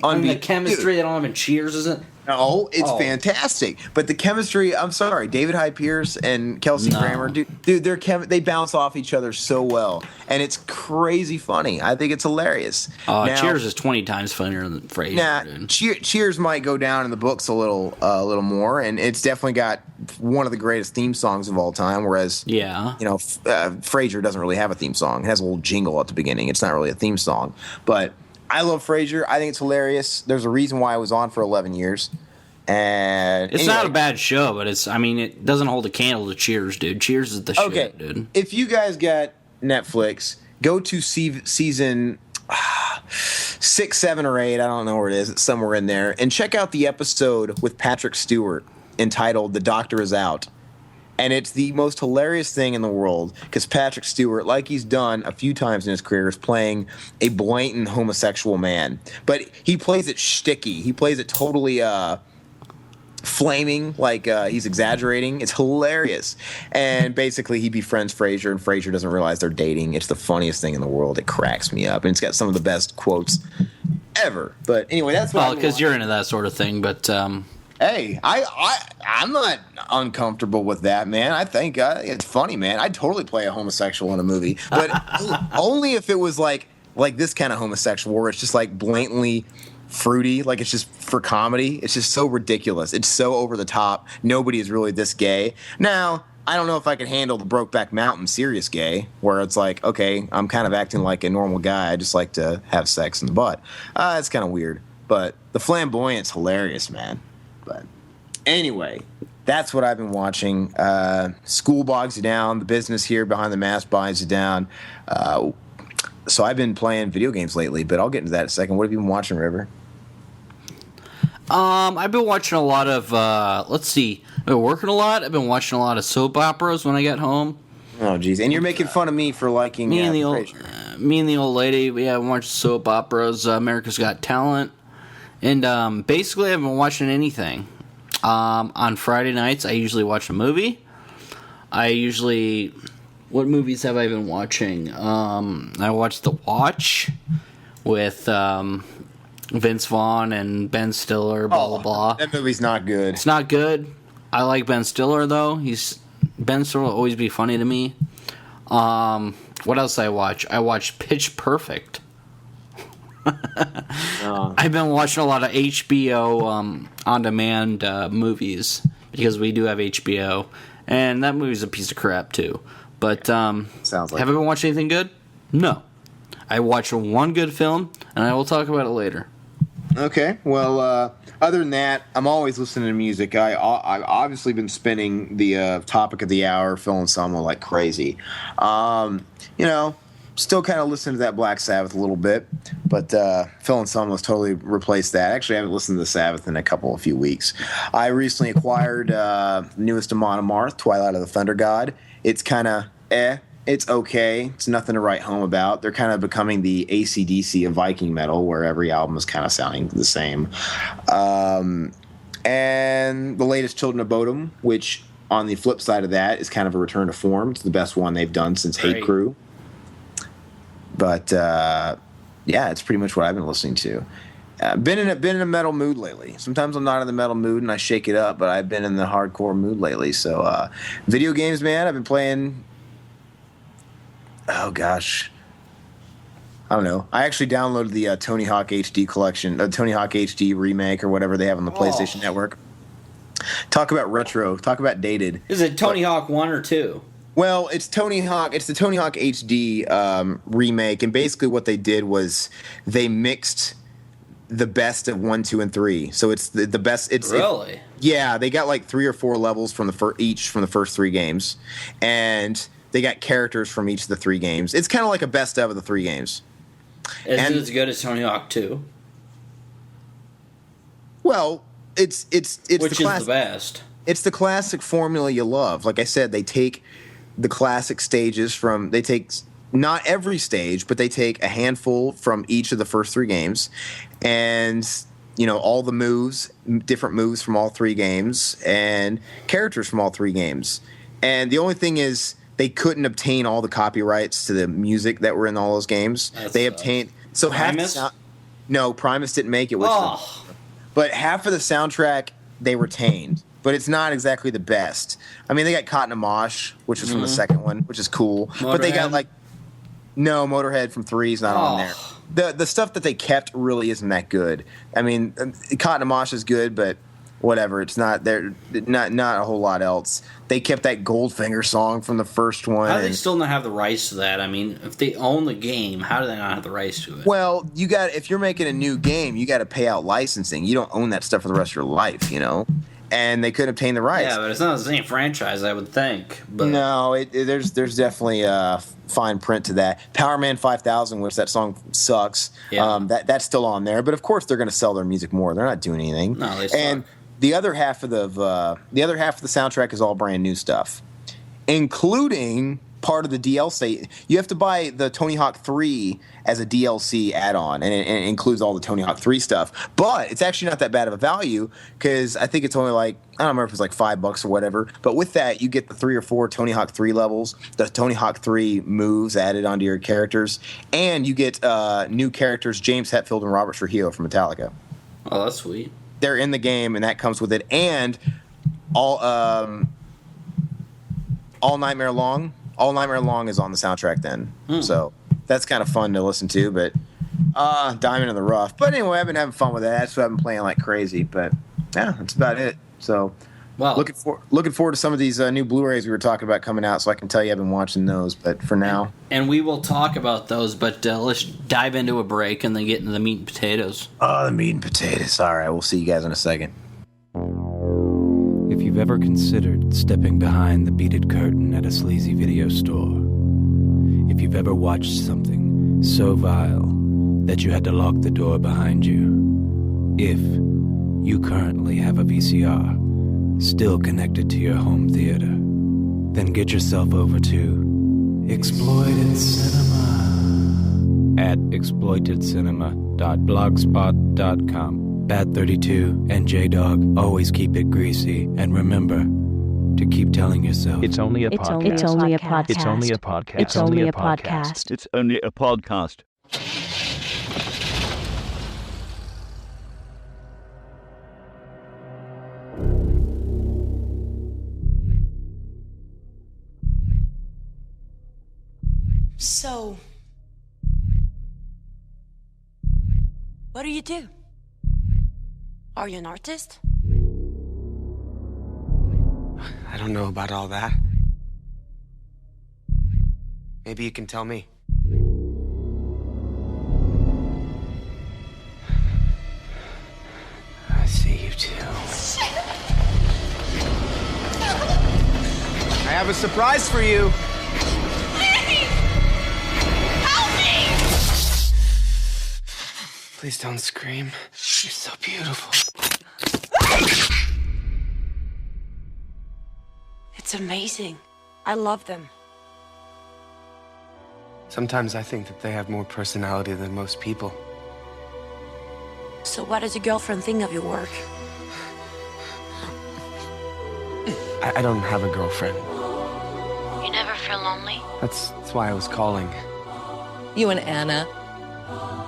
The chemistry they don't have in Cheers isn't. No, it's fantastic. But the chemistry, I'm sorry, David Hyde Pierce and Kelsey Grammer, dude, they bounce off each other so well, and it's crazy funny. I think it's hilarious. Cheers is 20 times funnier than Frasier. Cheers might go down in the books a little more, and it's definitely got one of the greatest theme songs of all time. Whereas, Frasier doesn't really have a theme song. It has a little jingle at the beginning. It's not really a theme song, but I love Frasier. I think it's hilarious. There's a reason why I was on for 11 years. And it's not a bad show, but it doesn't hold a candle to Cheers, dude. Cheers is the shit, dude. If you guys got Netflix, go to season 6, 7, or 8. I don't know where it is. It's somewhere in there. And check out the episode with Patrick Stewart entitled "The Doctor Is Out." And it's the most hilarious thing in the world because Patrick Stewart, like he's done a few times in his career, is playing a blatant homosexual man. But he plays it shticky. He plays it totally flaming, like he's exaggerating. It's hilarious. And basically he befriends Frasier, and Frasier doesn't realize they're dating. It's the funniest thing in the world. It cracks me up. And it's got some of the best quotes ever. But anyway, that's what because you're into that sort of thing, but... Hey, I'm not uncomfortable with that, man. I think it's funny, man. I'd totally play a homosexual in a movie, but only if it was like this kind of homosexual where it's just like blatantly fruity, like it's just for comedy. It's just so ridiculous. It's so over the top. Nobody is really this gay. Now, I don't know if I could handle the Brokeback Mountain serious gay, where it's like, okay, I'm kind of acting like a normal guy. I just like to have sex in the butt. It's kind of weird, but the flamboyant's hilarious, man. But anyway, that's what I've been watching. School bogs you down. The business here behind the mask bogs you down. So I've been playing video games lately, but I'll get into that in a second. What have you been watching, River? I've been watching a lot of, let's see. I've been working a lot. I've been watching a lot of soap operas when I get home. Oh, geez. And you're making fun of me for liking me and the old lady. We have watched soap operas, America's Got Talent. And basically, I haven't been watching anything. On Friday nights, I usually watch a movie. What movies have I been watching? I watched The Watch with Vince Vaughn and Ben Stiller, blah, blah, blah. That movie's not good. It's not good. I like Ben Stiller, though. Ben Stiller will always be funny to me. What else did I watch? I watched Pitch Perfect. I've been watching a lot of HBO on-demand movies because we do have HBO, and that movie's a piece of crap too. But sounds like have I been watching anything good? No. I watched one good film, and I will talk about it later. Okay. Well, other than that, I'm always listening to music. I've obviously been spinning the topic of the hour, Phil Anselmo, like crazy. Still kind of listening to that Black Sabbath a little bit, but Phil Anselmo's totally replaced that. Actually, I haven't listened to the Sabbath in a few weeks. I recently acquired newest Amon Amarth, Twilight of the Thunder God. It's kind of It's okay. It's nothing to write home about. They're kind of becoming the AC/DC of Viking metal, where every album is kind of sounding the same. And the latest Children of Bodom, which on the flip side of that is kind of a return to form. It's the best one they've done since Hate Crew. But it's pretty much what I've been listening to. Been in a metal mood lately. Sometimes I'm not in the metal mood and I shake it up, but I've been in the hardcore mood lately. So video games, man. I've been playing. Oh gosh, I don't know. I actually downloaded the Tony Hawk HD collection, Tony Hawk HD remake or whatever they have on the PlayStation Network. Talk about retro. Talk about dated. Is it Tony Hawk 1 or 2? Well, it's Tony Hawk. It's the Tony Hawk HD remake, and basically what they did was they mixed the best of 1, 2, and 3. So it's the best. It's really. Yeah, they got like 3 or 4 levels from each from the first 3 games, and they got characters from each of the 3 games. It's kind of like a best of the 3 games. Is it as good as Tony Hawk 2? Well, it's which is the best. It's the classic formula you love. Like I said, they take the classic stages from. They take not every stage, but they take a handful from each of the first 3 games, and all the moves, different moves from all 3 games, and characters from all 3 games. And the only thing is, they couldn't obtain all the copyrights to the music that were in all those games. They obtained Primus? No, Primus didn't make it. But half of the soundtrack they retained. But it's not exactly the best. I mean, they got Cotton and Mosh, which is from the second one, which is cool. Motorhead? But they got no, Motorhead from 3 is not on there. The stuff that they kept really isn't that good. I mean, Cotton and Mosh is good, but whatever. It's not there. Not a whole lot else. They kept that Goldfinger song from the first one. How do they still not have the rights to that? I mean, if they own the game, how do they not have the rights to it? Well, if you're making a new game, you got to pay out licensing. You don't own that stuff for the rest of your life, And they couldn't obtain the rights. Yeah, but it's not the same franchise, I would think. But no, there's definitely a fine print to that. Power Man 5000, which that song sucks. Yeah. That's still on there. But of course, they're going to sell their music more. They're not doing anything. No, they suck. And the other half of the soundtrack is all brand new stuff, including part of the DLC. You have to buy the Tony Hawk 3 as a DLC add-on, and it includes all the Tony Hawk 3 stuff. But it's actually not that bad of a value, because I think it's only I don't remember if it's like $5 or whatever. But with that, you get the 3 or 4 Tony Hawk 3 levels, the Tony Hawk 3 moves added onto your characters, and you get new characters, James Hetfield and Robert Trujillo from Metallica. Oh, that's sweet. They're in the game, and that comes with it. And all Nightmare Long. All Nightmare Long is on the soundtrack then. So that's kind of fun to listen to, but Diamond in the Rough. But anyway, I've been having fun with that. That's what I've been playing like crazy. But yeah, that's about it. So looking forward to some of these new Blu-rays we were talking about coming out, so I can tell you I've been watching those. But for now. And we will talk about those, but let's dive into a break and then get into the meat and potatoes. Oh, the meat and potatoes. All right, we'll see you guys in a second. If you've ever considered stepping behind the beaded curtain at a sleazy video store, if you've ever watched something so vile that you had to lock the door behind you, if you currently have a VCR still connected to your home theater, then get yourself over to Exploited Cinema at exploitedcinema.blogspot.com. Bat32 and J-Dog always keep it greasy, and remember to keep telling yourself it's only a podcast. It's only a podcast. It's only a podcast. It's only a podcast. It's only a podcast. So, what do you do? Are you an artist? I don't know about all that. Maybe you can tell me. I see you too. I have a surprise for you. Please! Help me! Please don't scream. You're so beautiful. It's amazing. I love them. Sometimes I think that they have more personality than most people. So what does your girlfriend think of your work? I don't have a girlfriend. You never feel lonely? That's why I was calling. You and Anna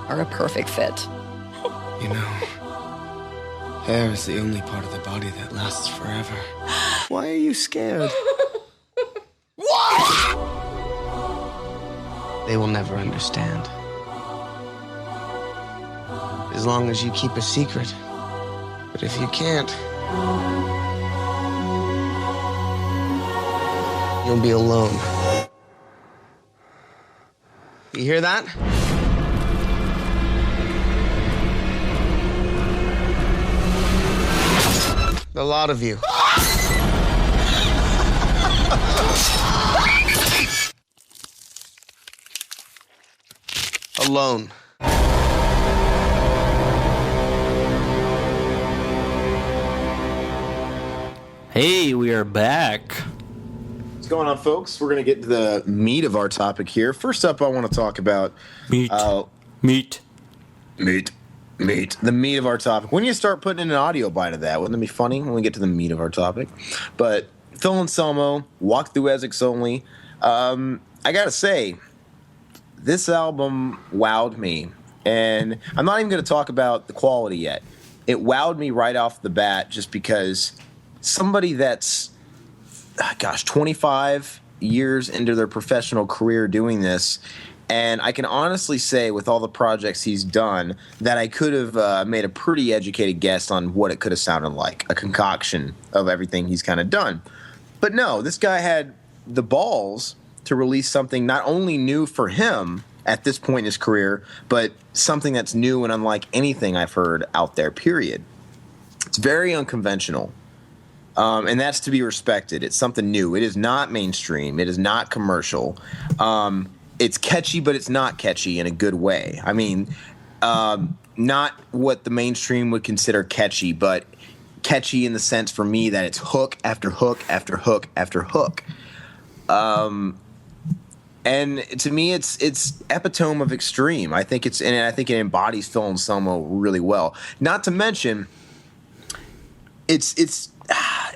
are a perfect fit. You know, hair is the only part of the body that lasts forever. Why are you scared? What? They will never understand. as long as you keep a secret. But if you can't, you'll be alone. You hear that? A lot of you. Alone. Hey, we are back. What's going on, folks? We're going to get to the meat of our topic here. First up, I want to talk about Meat. The meat of our topic. When you start putting in an audio bite of that, wouldn't it be funny when we get to the meat of our topic? But Phil Anselmo, Walk Through Essex Only. I got to say, this album wowed me. And I'm not even going to talk about the quality yet. It wowed me right off the bat just because somebody that's, 25 years into their professional career doing this, and I can honestly say with all the projects he's done that I could have made a pretty educated guess on what it could have sounded like, a concoction of everything he's kind of done. But no, this guy had the balls to release something not only new for him at this point in his career, but something that's new and unlike anything I've heard out there, period. It's very unconventional. And that's to be respected. It's something new. It is not mainstream. It is not commercial. It's catchy, but it's not catchy in a good way. I mean, not what the mainstream would consider catchy, but catchy in the sense for me that it's hook after hook after hook after hook. And to me, it's epitome of extreme. I think it embodies Phil Anselmo really well. Not to mention,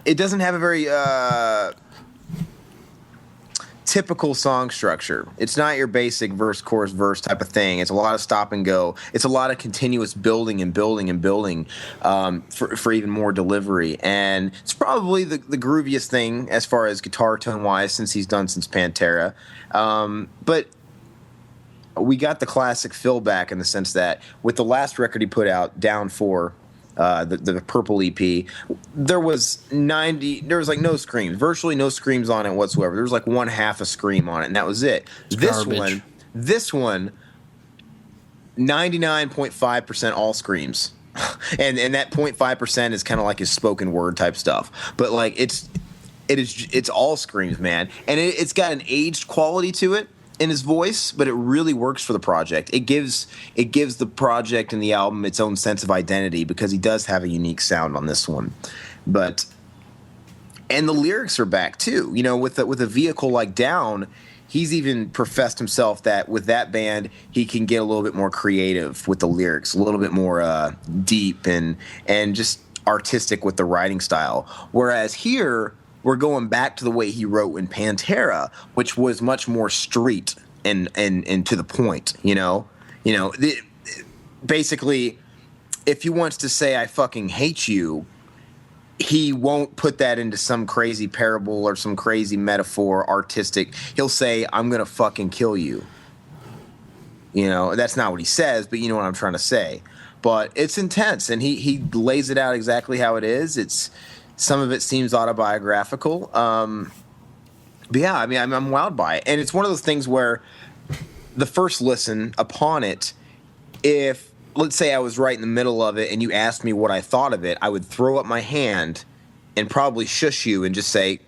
it doesn't have a very typical song structure. It's not your basic verse, chorus, verse type of thing. It's a lot of stop and go. It's a lot of continuous building and building and building for even more delivery. And it's probably the grooviest thing as far as guitar tone-wise since Pantera. But we got the classic Phil back in the sense that with the last record he put out, Down 4, the Purple EP, there was like no screams, virtually no screams on it whatsoever. There was like one half a scream on it, and that was it. This one, 99.5% all screams, and that 0.5% is kind of like his spoken word type stuff. But like it's all screams, man, and it's got an aged quality to it in his voice, but it really works for the project. It gives the project and the album its own sense of identity because he does have a unique sound on this one. And the lyrics are back too. You know, with a vehicle like Down, he's even professed himself that with that band he can get a little bit more creative with the lyrics, a little bit more deep and just artistic with the writing style. Whereas here, we're going back to the way he wrote in Pantera, which was much more street and to the point. Basically, if he wants to say "I fucking hate you," he won't put that into some crazy parable or some crazy metaphor, artistic. He'll say, "I'm gonna fucking kill you." That's not what he says, but you know what I'm trying to say. But it's intense, and he lays it out exactly how it is. Some of it seems autobiographical. But yeah, I mean, I'm wowed by it. And it's one of those things where the first listen upon it, if, let's say I was right in the middle of it and you asked me what I thought of it, I would throw up my hand and probably shush you and just say,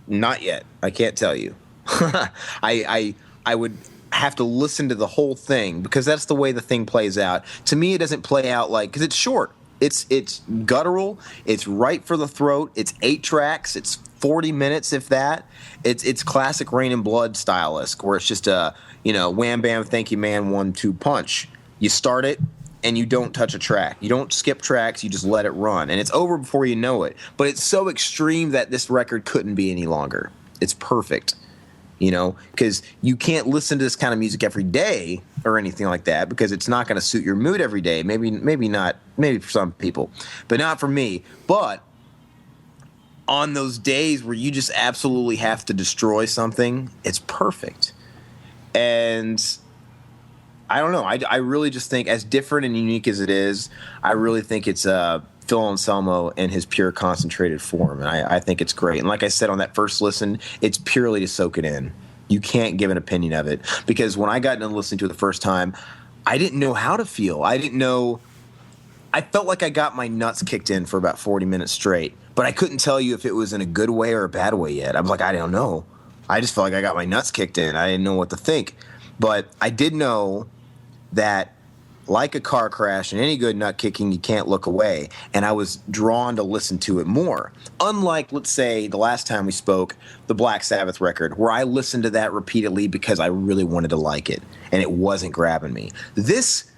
not yet. I can't tell you. I would have to listen to the whole thing because that's the way the thing plays out. To me, it doesn't play out like, because it's short. It's guttural. It's right for the throat. It's 8 tracks. It's 40 minutes, if that. It's classic Rain and Blood style-esque, where it's just a wham bam, thank you man, 1-2 punch. You start it and you don't touch a track. You don't skip tracks. You just let it run, and it's over before you know it. But it's so extreme that this record couldn't be any longer. It's perfect. Because you can't listen to this kind of music every day or anything like that because it's not going to suit your mood every day. Maybe not. Maybe for some people, but not for me. But on those days where you just absolutely have to destroy something, it's perfect. And I don't know. I really just think, as different and unique as it is, I really think it's Phil Anselmo in his pure concentrated form. And I think it's great. And like I said on that first listen, it's purely to soak it in. You can't give an opinion of it. Because when I got into listening to it the first time, I didn't know how to feel. I felt like I got my nuts kicked in for about 40 minutes straight. But I couldn't tell you if it was in a good way or a bad way yet. I was like, I don't know. I just felt like I got my nuts kicked in. I didn't know what to think. But I did know that, like a car crash and any good nut kicking, you can't look away. And I was drawn to listen to it more. Unlike, let's say, the last time we spoke, the Black Sabbath record, where I listened to that repeatedly because I really wanted to like it, and it wasn't grabbing me. This,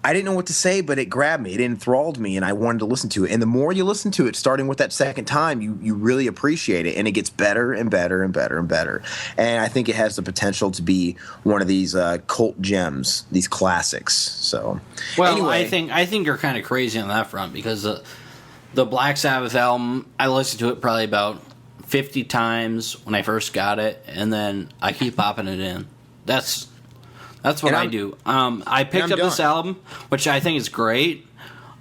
I didn't know what to say, but it grabbed me. It enthralled me, and I wanted to listen to it. And the more you listen to it, starting with that second time, you really appreciate it, and it gets better and better and better and better. And I think it has the potential to be one of these cult gems, these classics. So, well, anyway. I think you're kind of crazy on that front, because the Black Sabbath album, I listened to it probably about 50 times when I first got it, and then I keep popping it in. That's what I do. I picked up this album, which I think is great.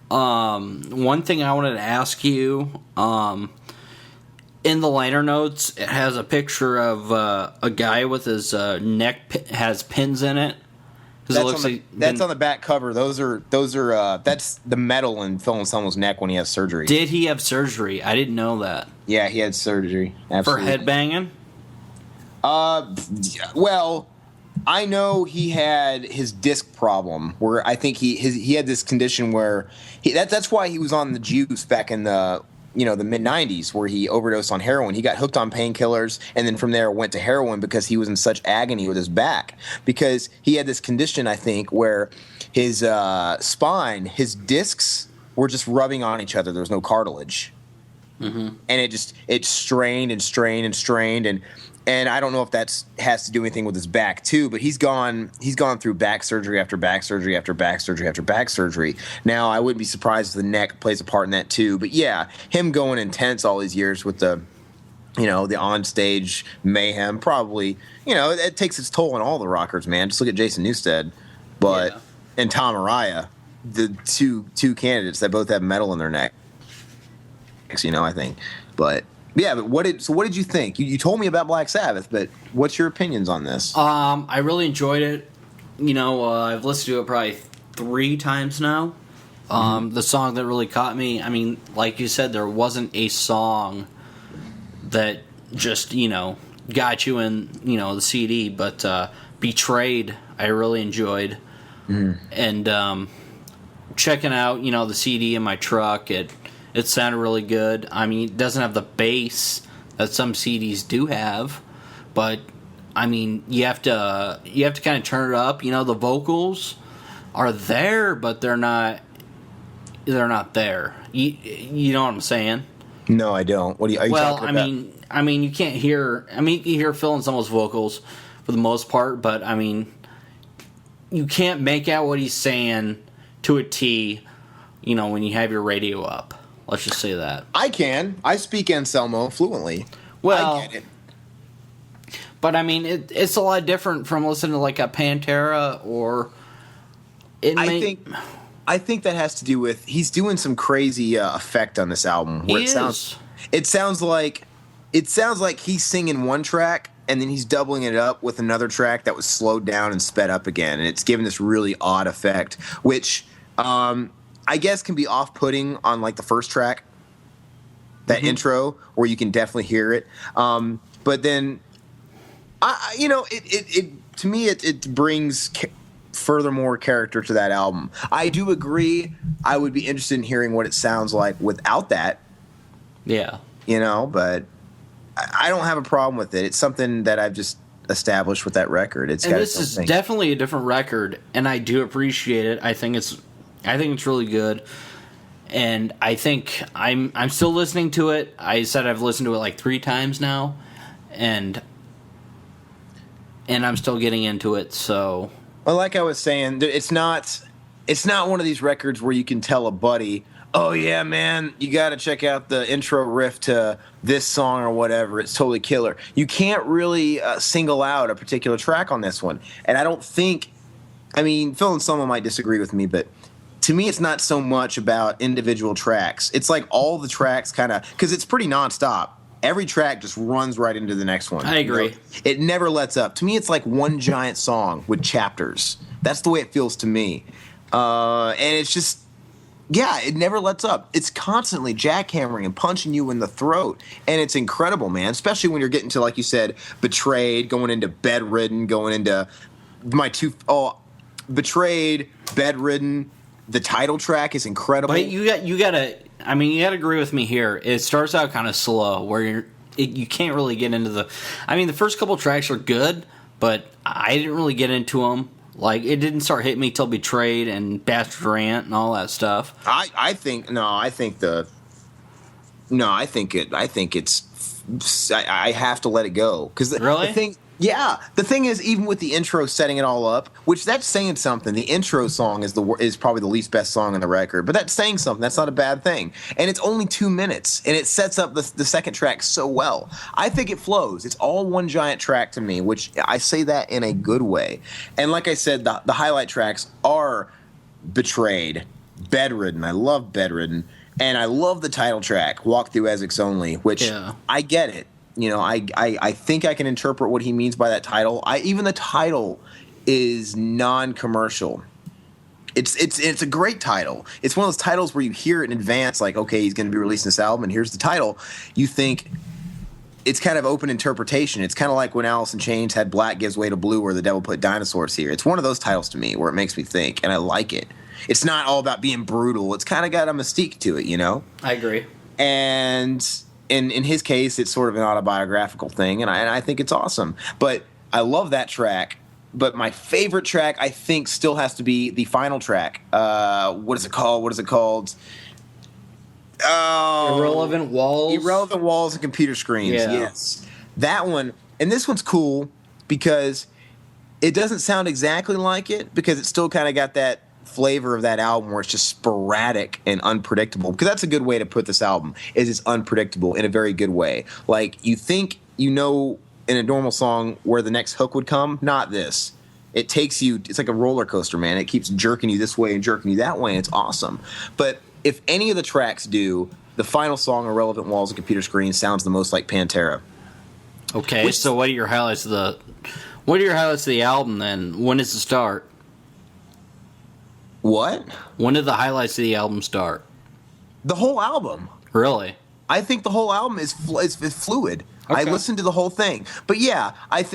One thing I wanted to ask you, in the liner notes, it has a picture of a guy with his neck has pins in it. That's on the back cover. Those are that's the metal in Phil Anselmo's neck when he has surgery. Did he have surgery? I didn't know that. Yeah, he had surgery. Absolutely. For headbanging? Well, I know he had his disc problem, where I think he had this condition where that's why he was on the juice back in the mid 90s, where he overdosed on heroin. He got hooked on painkillers, and then from there went to heroin because he was in such agony with his back, because he had this condition, I think, where his spine, his discs were just rubbing on each other. There was no cartilage. Mm-hmm. And it strained and strained and strained, and I don't know if that has to do anything with his back too, but he's gone through back surgery after back surgery after back surgery after back surgery. Now, I wouldn't be surprised if the neck plays a part in that too. But yeah, him going intense all these years with the on-stage mayhem, probably, it takes its toll on all the rockers, man. Just look at Jason Newsted, and Tom Araya, the two candidates that both have metal in their neck. I think, but. Yeah, but what did you think? You told me about Black Sabbath, but what's your opinions on this? I really enjoyed it. I've listened to it probably 3 times now. The song that really caught me, I mean, like you said, there wasn't a song that just, got you in, the CD, but Betrayed, I really enjoyed. And checking out, the CD in my truck, it sounded really good. I mean, it doesn't have the bass that some CDs do have, but I mean, you have to kind of turn it up. The vocals are there, but they're not there. You know what I'm saying? No, I don't. What are you talking about? I mean, you can't hear. I mean, you can hear Phil and someone's vocals for the most part, but I mean, you can't make out what he's saying to a T. When you have your radio up. Let's just say that. I can. I speak Anselmo fluently. Well, I get it. But I mean, it's a lot different from listening to like a Pantera or. I think that has to do with he's doing some crazy effect on this album. Where it sounds like he's singing one track and then he's doubling it up with another track that was slowed down and sped up again, and it's giving this really odd effect, which. I guess can be off-putting on like the first track, that intro where you can definitely hear it. But then, it to me it brings furthermore character to that album. I do agree. I would be interested in hearing what it sounds like without that. Yeah. But I don't have a problem with it. It's something that I've just established with that record. This is definitely a different record, and I do appreciate it. I think it's really good, and I think I'm still listening to it. I said I've listened to it like 3 times now, and I'm still getting into it. So, well, like I was saying, it's not one of these records where you can tell a buddy, "Oh yeah, man, you got to check out the intro riff to this song or whatever. It's totally killer." You can't really single out a particular track on this one, and I don't think I mean, Phil and someone might disagree with me, but to me, it's not so much about individual tracks. It's like all the tracks kind of, because it's pretty nonstop. Every track just runs right into the next one. I agree. You know? It never lets up. To me, it's like one giant song with chapters. That's the way it feels to me. And it's just, yeah, it never lets up. It's constantly jackhammering and punching you in the throat. And it's incredible, man, especially when you're getting to, like you said, Betrayed, going into Bedridden, going into Betrayed, Bedridden. The title track is incredible. But you gotta agree with me here. It starts out kind of slow, where you can't really get into the. I mean, the first couple tracks are good, but I didn't really get into them. Like, it didn't start hitting me till Betrayed and Bastard Rant and all that stuff. I think I have to let it go, because really? The thing is, even with the intro setting it all up, which that's saying something. The intro song is probably the least best song on the record, but that's saying something. That's not a bad thing, and it's only 2 minutes, and it sets up the second track so well. I think it flows. It's all one giant track to me, which I say that in a good way. And like I said, the highlight tracks are Betrayed, Bedridden. I love Bedridden, and I love the title track, Walk Through Essex Only, which I get it. You know, I think I can interpret what he means by that title. Even the title is non-commercial. It's a great title. It's one of those titles where you hear it in advance, like, okay, he's going to be releasing this album, and here's the title. You think it's kind of open interpretation. It's kind of like when Alice in Chains had Black Gives Way to Blue, or The Devil Put Dinosaurs Here. It's one of those titles to me where it makes me think, and I like it. It's not all about being brutal. It's kind of got a mystique to it, you know? I agree. And in his case, it's sort of an autobiographical thing, and I think it's awesome. But I love that track. But my favorite track, I think, still has to be the final track. What is it called? Oh, Irrelevant Walls? Irrelevant Walls and Computer Screens, yeah. Yes. That one, and this one's cool because it doesn't sound exactly like it, because it's still kind of got that flavor of that album where it's just sporadic and unpredictable, because that's a good way to put this album, is it's unpredictable in a very good way. Like, you think you know in a normal song where the next hook would come, not this. It takes you, it's like a roller coaster, man. It keeps jerking you this way and jerking you that way, and it's awesome. But if any of the tracks do, the final song, Irrelevant Walls and Computer Screens, sounds the most like Pantera. Okay, so what are your highlights of the album then? When does it start? What? When did the highlights of the album start? The whole album. Really? I think the whole album is fluid. Okay. I listened to the whole thing. But yeah,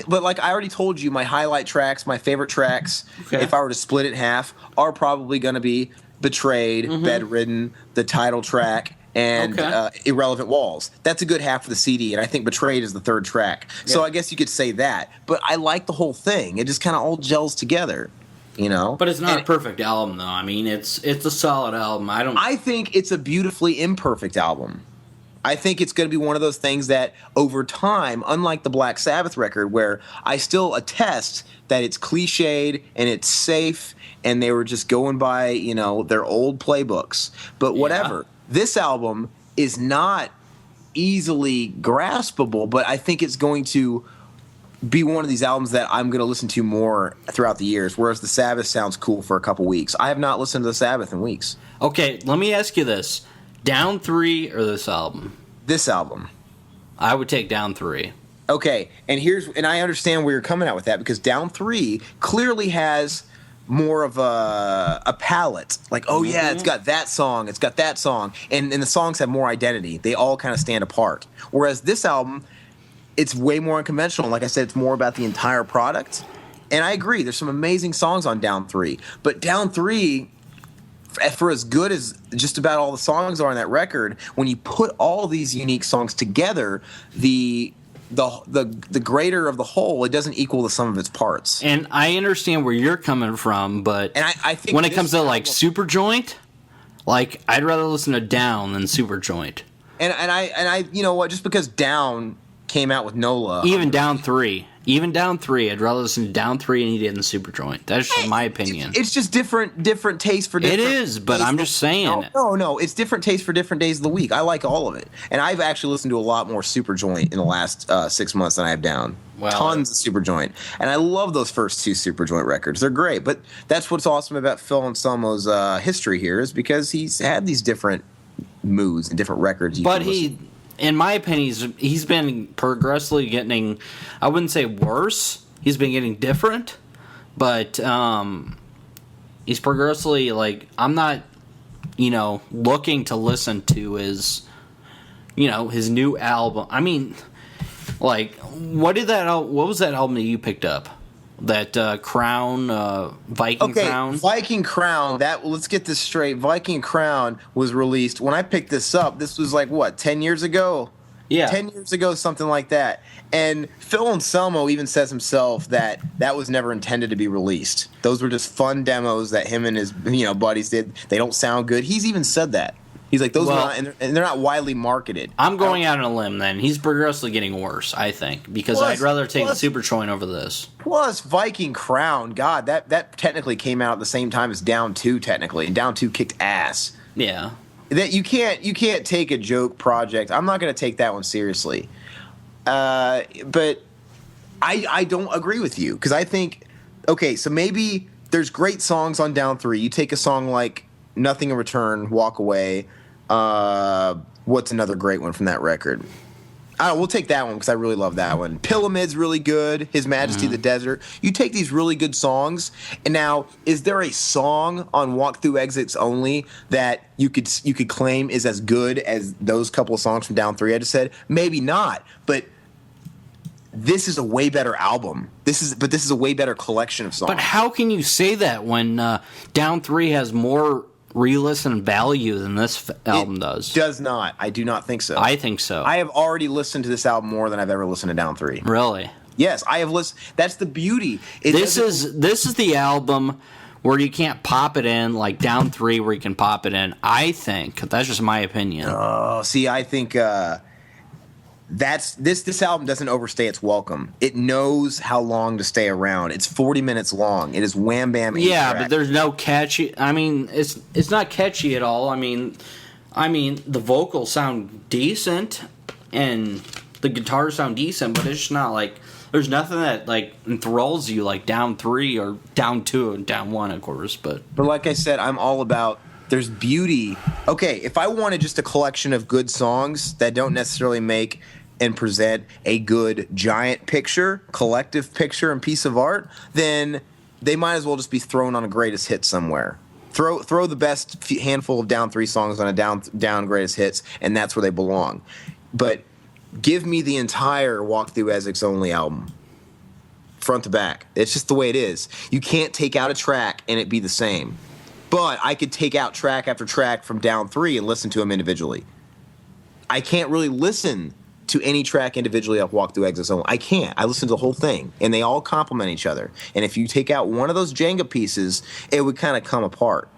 but like I already told you, my highlight tracks, my favorite tracks, if I were to split it in half, are probably going to be Betrayed, Bedridden, the title track, and Irrelevant Walls. That's a good half of the CD, and I think Betrayed is the third track. Yeah. So I guess you could say that. But I like the whole thing. It just kind of all gels together. You know? But it's not a perfect album, though. I mean, it's a solid album. I think it's a beautifully imperfect album. I think it's going to be one of those things that over time, unlike the Black Sabbath record, where I still attest that it's cliched and it's safe and they were just going by, you know, their old playbooks. But whatever. This album is not easily graspable, but I think it's going to be one of these albums that I'm going to listen to more throughout the years, whereas the Sabbath sounds cool for a couple weeks. I have not listened to the Sabbath in weeks. Okay, let me ask you this. Down 3 or this album? This album. I would take Down 3. Okay, and I understand where you're coming at with that, because Down 3 clearly has more of a palette. Like, oh yeah, it's got that song, it's got that song, and the songs have more identity. They all kind of stand apart. Whereas this album, it's way more unconventional. Like I said, it's more about the entire product. And I agree, there's some amazing songs on Down 3. But Down 3, for as good as just about all the songs are on that record, when you put all these unique songs together, the greater of the whole, it doesn't equal the sum of its parts. And I understand where you're coming from, but I think when it comes to like Superjoint, like I'd rather listen to Down than Superjoint. And I you know what, just because Down came out with NOLA, even Down 3 Even Down 3, I'd rather listen to Down 3 and he did in Superjoint. That's just my opinion. It's just different taste for different. It is, but I'm just saying. No. It's different taste for different days of the week. I like all of it, and I've actually listened to a lot more Superjoint in the last 6 months than I have Down. Well, tons of Superjoint, and I love those first 2 Superjoint records. They're great, but that's what's awesome about Phil Anselmo's history here is because he's had these different moods and different records. But in my opinion, he's been progressively getting, I wouldn't say worse. He's been getting different, but he's progressively, like, I'm not, looking to listen to his, his new album. I mean, like, what was that album that you picked up? That Crown, Viking Crown? Viking Crown. Let's get this straight. Viking Crown was released. When I picked this up, this was like, what, 10 years ago? Yeah. 10 years ago, something like that. And Phil Anselmo even says himself that was never intended to be released. Those were just fun demos that him and his buddies did. They don't sound good. He's even said that. He's like, those are not, and they're not widely marketed. I'm going out on a limb then. He's progressively getting worse, I think, because I'd rather take the Superjoint over this. Plus, Viking Crown, God, that technically came out at the same time as Down 2, technically, and Down 2 kicked ass. Yeah. That you can't take a joke project. I'm not going to take that one seriously. But I don't agree with you because I think, okay, so maybe there's great songs on Down 3. You take a song like Nothing in Return, Walk Away. What's another great one from that record? We'll take that one because I really love that one. Pyramid's really good. His Majesty the Desert. You take these really good songs, and now is there a song on Walk Through Exits Only that you could claim is as good as those couple of songs from Down 3 I just said? Maybe not, but this is a way better album. This is a way better collection of songs. But how can you say that when Down 3 has more re-listen value than this album does? Does not. I do not think so. I think so. I have already listened to this album more than I've ever listened to Down 3. Really? Yes, I have listened. That's the beauty. This is the album where you can't pop it in like Down 3 where you can pop it in. I think that's just my opinion. Oh, see, I think this album doesn't overstay its welcome. It knows how long to stay around. It's 40 minutes long. It is wham bam. Yeah, but there's no catchy. I mean, it's not catchy at all. I mean, the vocals sound decent and the guitars sound decent, but it's just not like there's nothing that like enthralls you like Down 3 or Down 2 and Down 1, of course. But like I said, I'm all about. There's beauty. Okay, if I wanted just a collection of good songs that don't necessarily make and present a good giant picture, collective picture and piece of art, then they might as well just be thrown on a greatest hit somewhere. Throw the best handful of Down 3 songs on a down greatest hits, and that's where they belong. But give me the entire Walk Through Exits Only album, front to back. It's just the way it is. You can't take out a track and it be the same. But I could take out track after track from Down 3 and listen to them individually. I can't really listen to any track individually off Walk Through Exits Only. I can't. I listen to the whole thing, and they all complement each other. And if you take out one of those Jenga pieces, it would kind of come apart.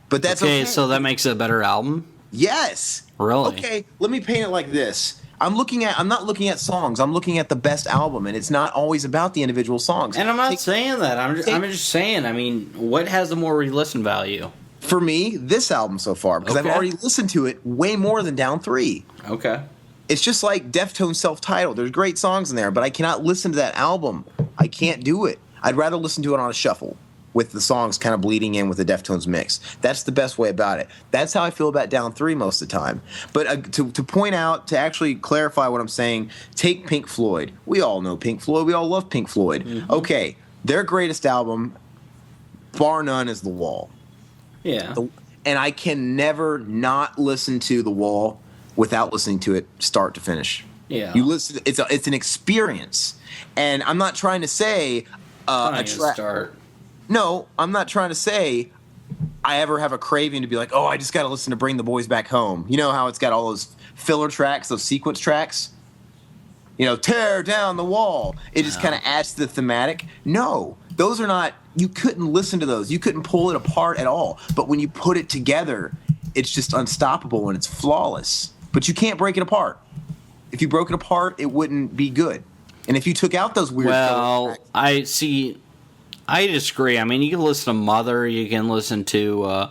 But that's okay. So that makes it a better album? Yes. Really? Okay, let me paint it like this. I'm not looking at songs. I'm looking at the best album, and it's not always about the individual songs. And I'm not saying that. I'm just saying, I mean, what has the more re-listen value? For me, this album so far, because I've already listened to it way more than Down 3. Okay. It's just like Deftones self-titled. There's great songs in there, but I cannot listen to that album. I can't do it. I'd rather listen to it on a shuffle with the songs kind of bleeding in with the Deftones mix. That's the best way about it. That's how I feel about Down 3 most of the time. But to point out, to actually clarify what I'm saying, take Pink Floyd. We all know Pink Floyd. We all love Pink Floyd. Mm-hmm. Okay, their greatest album, bar none, is The Wall. Yeah. And I can never not listen to The Wall without listening to it start to finish. Yeah. You listen. It's an experience, and I'm not trying to say a track. No, I'm not trying to say I ever have a craving to be like, oh, I just got to listen to Bring the Boys Back Home. You know how it's got all those filler tracks, those sequence tracks? You know, tear down the wall. It just kind of adds to the thematic. No, those are not. You couldn't listen to those. You couldn't pull it apart at all. But when you put it together, it's just unstoppable and it's flawless. But you can't break it apart. If you broke it apart, it wouldn't be good. And if you took out those weird Well, I see. I disagree. I mean, you can listen to Mother. You can listen to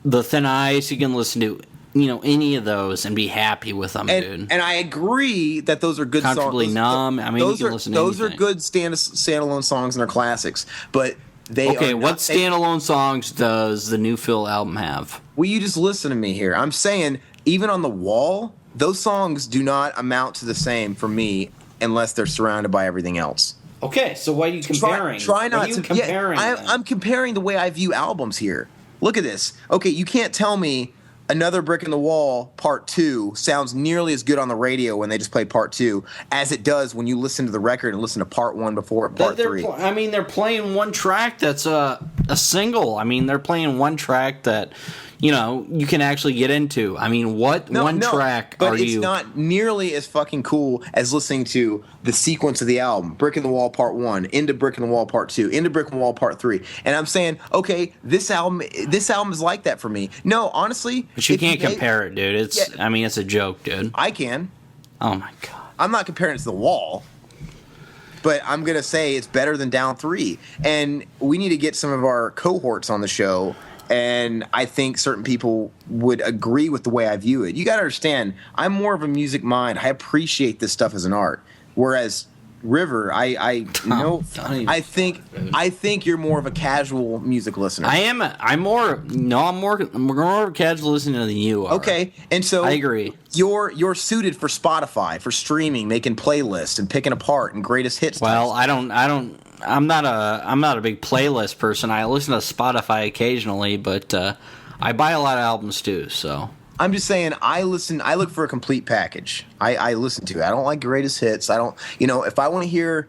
The Thin Ice. You can listen to any of those and be happy with them, dude. And I agree that those are good songs. Comfortably Numb. I mean, you can listen to those anything. are good standalone songs and they're classics. But they Okay, are what standalone songs does the new Phil album have? Will you just listen to me here? I'm saying, even on The Wall, those songs do not amount to the same for me unless they're surrounded by everything else. Okay, so why are you comparing? Try not what are you to. comparing? I'm comparing the way I view albums here. Look at this. Okay, you can't tell me Another Brick in the Wall Part 2 sounds nearly as good on the radio when they just play Part 2 as it does when you listen to the record and listen to Part 1 before Part 3. I mean, they're playing one track that's a single. I mean, they're playing one track that, you can actually get into. I mean, track but are you... it's not nearly as fucking cool as listening to the sequence of the album. Brick in the Wall Part 1, into Brick in the Wall Part 2, into Brick in the Wall Part 3. And I'm saying, okay, this album is like that for me. No, honestly... But you can't compare it, dude. It's a joke, dude. I can. Oh, my God. I'm not comparing it to The Wall. But I'm going to say it's better than Down 3. And we need to get some of our cohorts on the show. And I think certain people would agree with the way I view it. You got to understand, I'm more of a music mind. I appreciate this stuff as an art. Whereas River, I think you're more of a casual music listener. I am. I'm more of a casual listener than you are. Okay, and so I agree. You're suited for Spotify, for streaming, making playlists and picking apart and greatest hits. Well, I'm not a big playlist person. I listen to Spotify occasionally, but I buy a lot of albums too. So I'm just saying, I look for a complete package. I listen to it. I don't like greatest hits. I don't, if I want to hear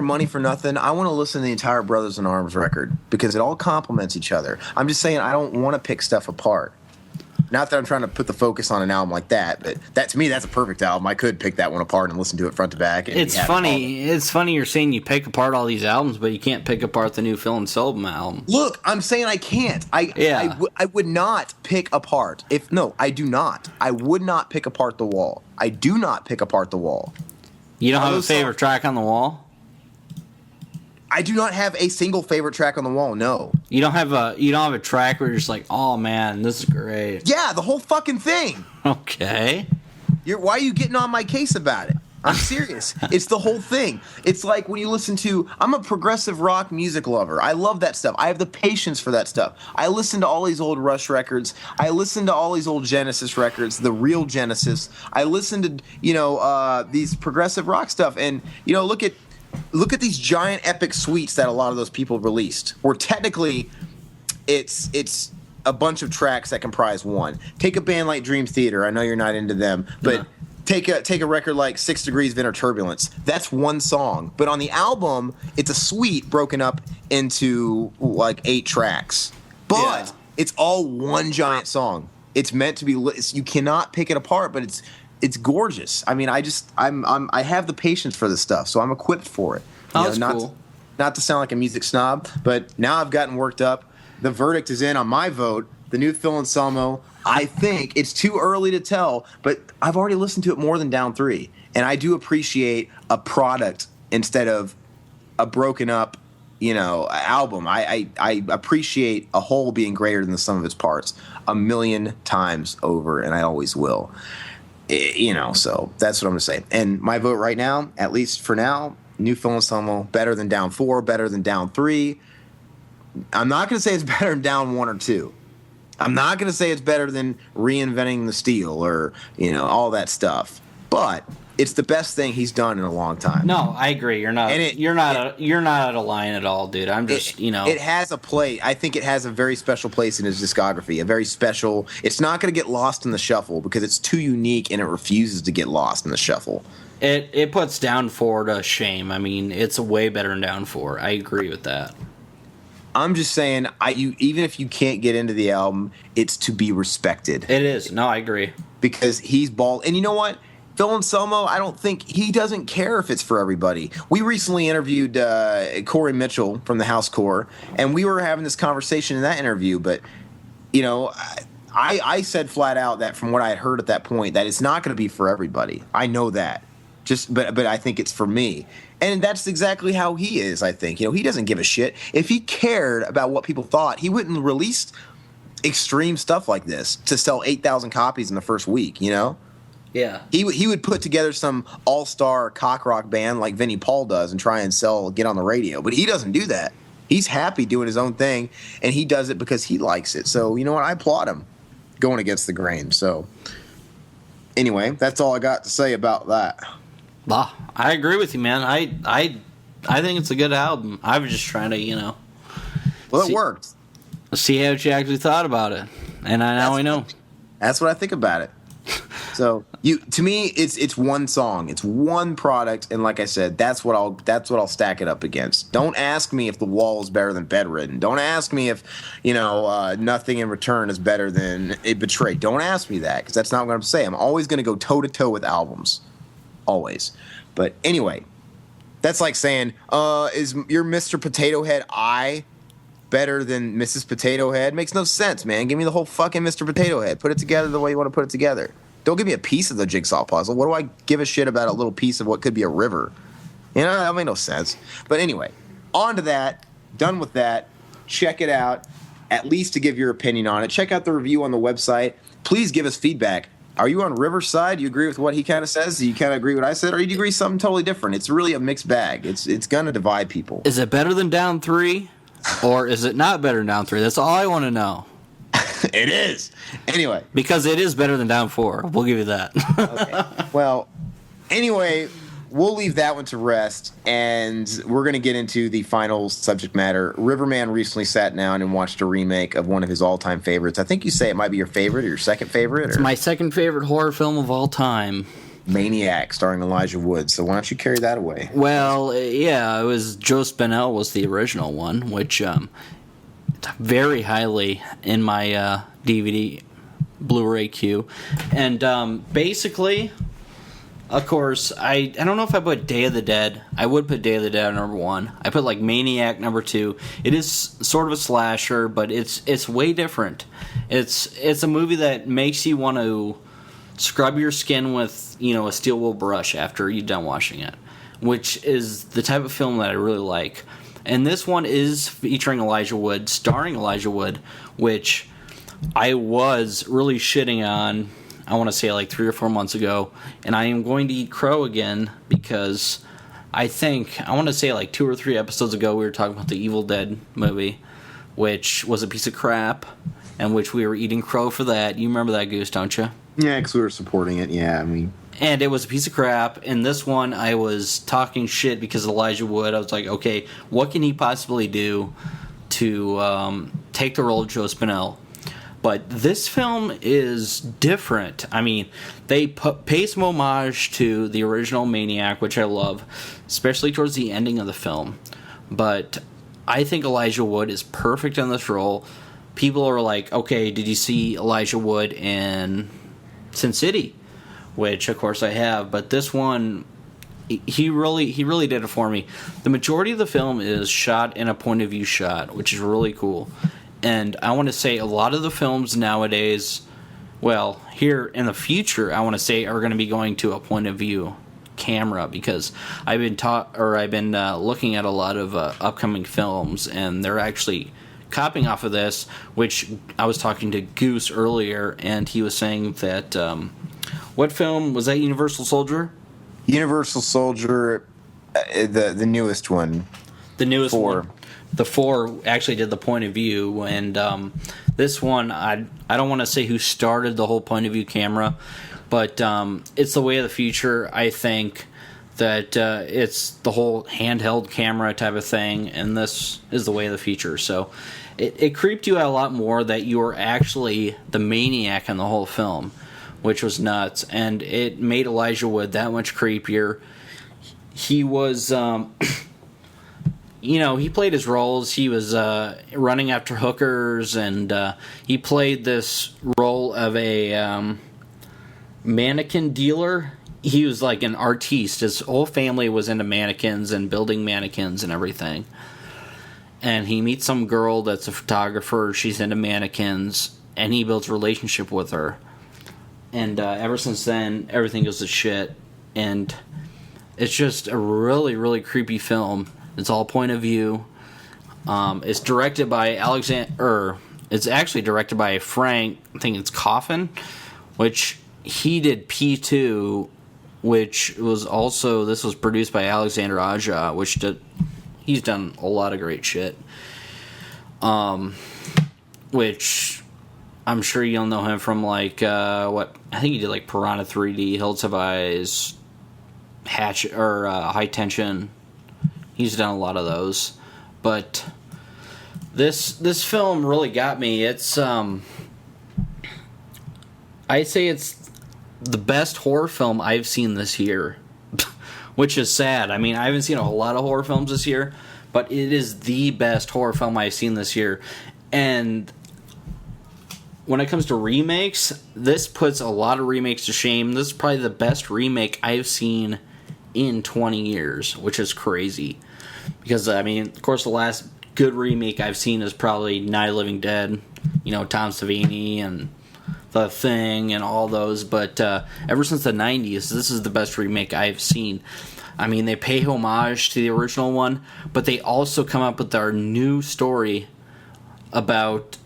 Money for Nothing, I want to listen to the entire Brothers in Arms record because it all complements each other. I'm just saying, I don't want to pick stuff apart. Not that I'm trying to put the focus on an album like that, but to me, that's a perfect album. I could pick that one apart and listen to it front to back. And it's funny. It's funny you're saying you pick apart all these albums, but you can't pick apart the new Phil Anselmo album. Look, I'm saying I can't. I would not pick apart. I do not. I would not pick apart The Wall. I do not pick apart The Wall. You don't have a favorite track on The Wall? I do not have a single favorite track on The Wall. No. You don't have a track where you're just like, oh man, this is great. Yeah, the whole fucking thing. Okay. Why are you getting on my case about it? I'm serious. It's the whole thing. It's like when you listen to... I'm a progressive rock music lover. I love that stuff. I have the patience for that stuff. I listen to all these old Rush records. I listen to all these old Genesis records, the real Genesis. I listen to, these progressive rock stuff. And, look at these giant epic suites that a lot of those people released. Where technically, it's a bunch of tracks that comprise one. Take a band like Dream Theater. I know you're not into them, but take a record like 6 Degrees of Inner Turbulence. That's one song, but on the album, it's a suite broken up into like 8 tracks. But it's all one giant song. It's meant to be. You cannot pick it apart, but it's gorgeous. I mean, I have the patience for this stuff, so I'm equipped for it. That's cool. Not to sound like a music snob, but now I've gotten worked up. The verdict is in on my vote. The new Phil Anselmo. I think it's too early to tell, but I've already listened to it more than Down 3, and I do appreciate a product instead of a broken up, album. I appreciate a whole being greater than the sum of its parts 1,000,000 times over, and I always will. So that's what I'm going to say. And my vote right now, at least for now, new Phil Anselmo, better than Down 4, better than Down 3. I'm not going to say it's better than Down 1 or 2. I'm not going to say it's better than Reinventing the Steel or, all that stuff. But it's the best thing he's done in a long time. No, I agree. You're not out of line at all, dude. I'm just, It has a place. I think it has a very special place in his discography. A very special. It's not going to get lost in the shuffle because it's too unique and it refuses to get lost in the shuffle. It puts Down 4 to shame. I mean, it's way better than Down 4. I agree with that. I'm just saying, even if you can't get into the album, it's to be respected. It is. No, I agree. Because he's bald. And you know what? Phil Anselmo, I don't think he doesn't care if it's for everybody. We recently interviewed Corey Mitchell from the House Corps, and we were having this conversation in that interview. But, I said flat out that from what I had heard at that point, that it's not going to be for everybody. I know that. But I think it's for me. And that's exactly how he is, I think. You know, he doesn't give a shit. If he cared about what people thought, he wouldn't release extreme stuff like this to sell 8,000 copies in the first week, you know? Yeah. He would put together some all-star cock rock band like Vinnie Paul does and try and get on the radio. But he doesn't do that. He's happy doing his own thing, and he does it because he likes it. So, you know what? I applaud him going against the grain. So, anyway, that's all I got to say about that. Well, I agree with you, man. I think it's a good album. I was just trying to, you know. Well, it worked. See how you actually thought about it, and now I know. That's what I think about it. So to me, it's one song, it's one product, and like I said, that's what I'll stack it up against. Don't ask me if The Wall is better than Bedridden. Don't ask me if Nothing in Return is better than It Betrayed. Don't ask me that, because that's not what I'm saying. I'm always going to go toe to toe with albums, always. But anyway, that's like saying, is your Mr. Potato Head Eye better than Mrs. Potato Head? Makes no sense, man. Give me the whole fucking Mr. Potato Head. Put it together the way you want to put it together. Don't give me a piece of the jigsaw puzzle. What do I give a shit about a little piece of what could be a river? You know, that made no sense. But anyway, on to that. Done with that. Check it out, at least to give your opinion on it. Check out the review on the website. Please give us feedback. Are you on Riverside? Do you agree with what he kind of says? Do you kind of agree with what I said? Or do you agree something totally different? It's really a mixed bag. It's going to divide people. Is it better than Down 3? Or is it not better than Down 3? That's all I want to know. It is. Anyway. Because it is better than Down 4. We'll give you that. Okay. Well, anyway, we'll leave that one to rest, and we're going to get into the final subject matter. Riverman recently sat down and watched a remake of one of his all-time favorites. I think you say it might be your favorite or your second favorite. It's my second favorite horror film of all time. Maniac, starring Elijah Wood. So why don't you carry that away? Well, yeah, it was Joe Spinell was the original one, which very highly in my DVD Blu-ray queue. And basically, of course, I don't know if I put Day of the Dead. I would put Day of the Dead at number 1. I put like Maniac number 2. It is sort of a slasher, but it's way different. It's a movie that makes you want to scrub your skin with, a steel wool brush after you're done washing it, which is the type of film that I really like. And this one is featuring Elijah Wood, starring Elijah Wood, which I was really shitting on, I want to say like 3 or 4 months ago, and I am going to eat crow again because I want to say like 2 or 3 episodes ago we were talking about the Evil Dead movie, which was a piece of crap, and which we were eating crow for that. You remember that, Goose, don't you? Yeah, because we were supporting it, yeah, I mean. And it was a piece of crap. And this one, I was talking shit because of Elijah Wood. I was like, okay, what can he possibly do to take the role of Joe Spinell? But this film is different. I mean, they pay some homage to the original Maniac, which I love, especially towards the ending of the film. But I think Elijah Wood is perfect in this role. People are like, okay, did you see Elijah Wood in Sin City? Which, of course, I have. But this one, he really did it for me. The majority of the film is shot in a point-of-view shot, which is really cool. And I want to say a lot of the films nowadays, well, here in the future, I want to say are going to be going to a point-of-view camera, because I've been looking at a lot of upcoming films, and they're actually copying off of this, which I was talking to Goose earlier, and he was saying that, what film was that? Universal Soldier? Universal Soldier, the newest one. The newest 4. one. The 4 actually did the point of view, and this one, I don't want to say who started the whole point of view camera, but it's the way of the future. I think that it's the whole handheld camera type of thing, and this is the way of the future. So it creeped you out a lot more that you were actually the maniac in the whole film, which was nuts, and it made Elijah Wood that much creepier. He was, he played his roles. He was running after hookers, and he played this role of a mannequin dealer. He was like an artiste. His whole family was into mannequins and building mannequins and everything. And he meets some girl that's a photographer. She's into mannequins, and he builds a relationship with her. And ever since then, everything goes to shit. And It's just a really, really creepy film. It's all point of view. It's directed by it's actually directed by Frank, I think it's Coffin, which he did P2, which was also, this was produced by Alexander Aja, he's done a lot of great shit. Which I'm sure you'll know him from, like, I think he did, like, Piranha 3D, Hills Have Eyes, Hatchet, or High Tension. He's done a lot of those. But this film really got me. It's, I'd say it's the best horror film I've seen this year. Which is sad. I mean, I haven't seen a whole lot of horror films this year, but it is the best horror film I've seen this year. And when it comes to remakes, this puts a lot of remakes to shame. This is probably the best remake I've seen in 20 years, which is crazy. Because, I mean, of course, the last good remake I've seen is probably Night of the Living Dead, Tom Savini and The Thing and all those. But ever since the 90s, this is the best remake I've seen. I mean, they pay homage to the original one, but they also come up with their new story about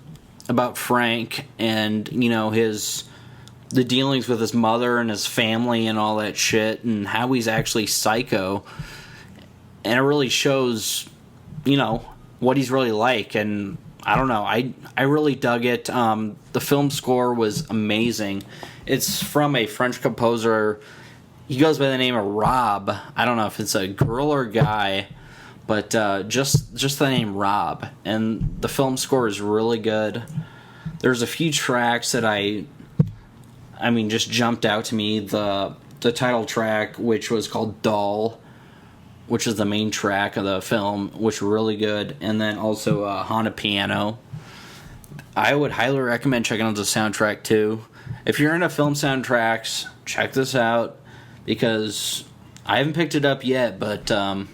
Frank and, the dealings with his mother and his family and all that shit, and how he's actually psycho. And it really shows, what he's really like. And I don't know, I really dug it. The film score was amazing. It's from a French composer. He goes by the name of Rob. I don't know if it's a girl or guy, but just the name Rob. And the film score is really good. There's a few tracks that just jumped out to me. The title track, which was called Doll, which is the main track of the film, which was really good. And then also Haunted Piano. I would highly recommend checking out the soundtrack too. If you're into film soundtracks, check this out, because I haven't picked it up yet, but I'm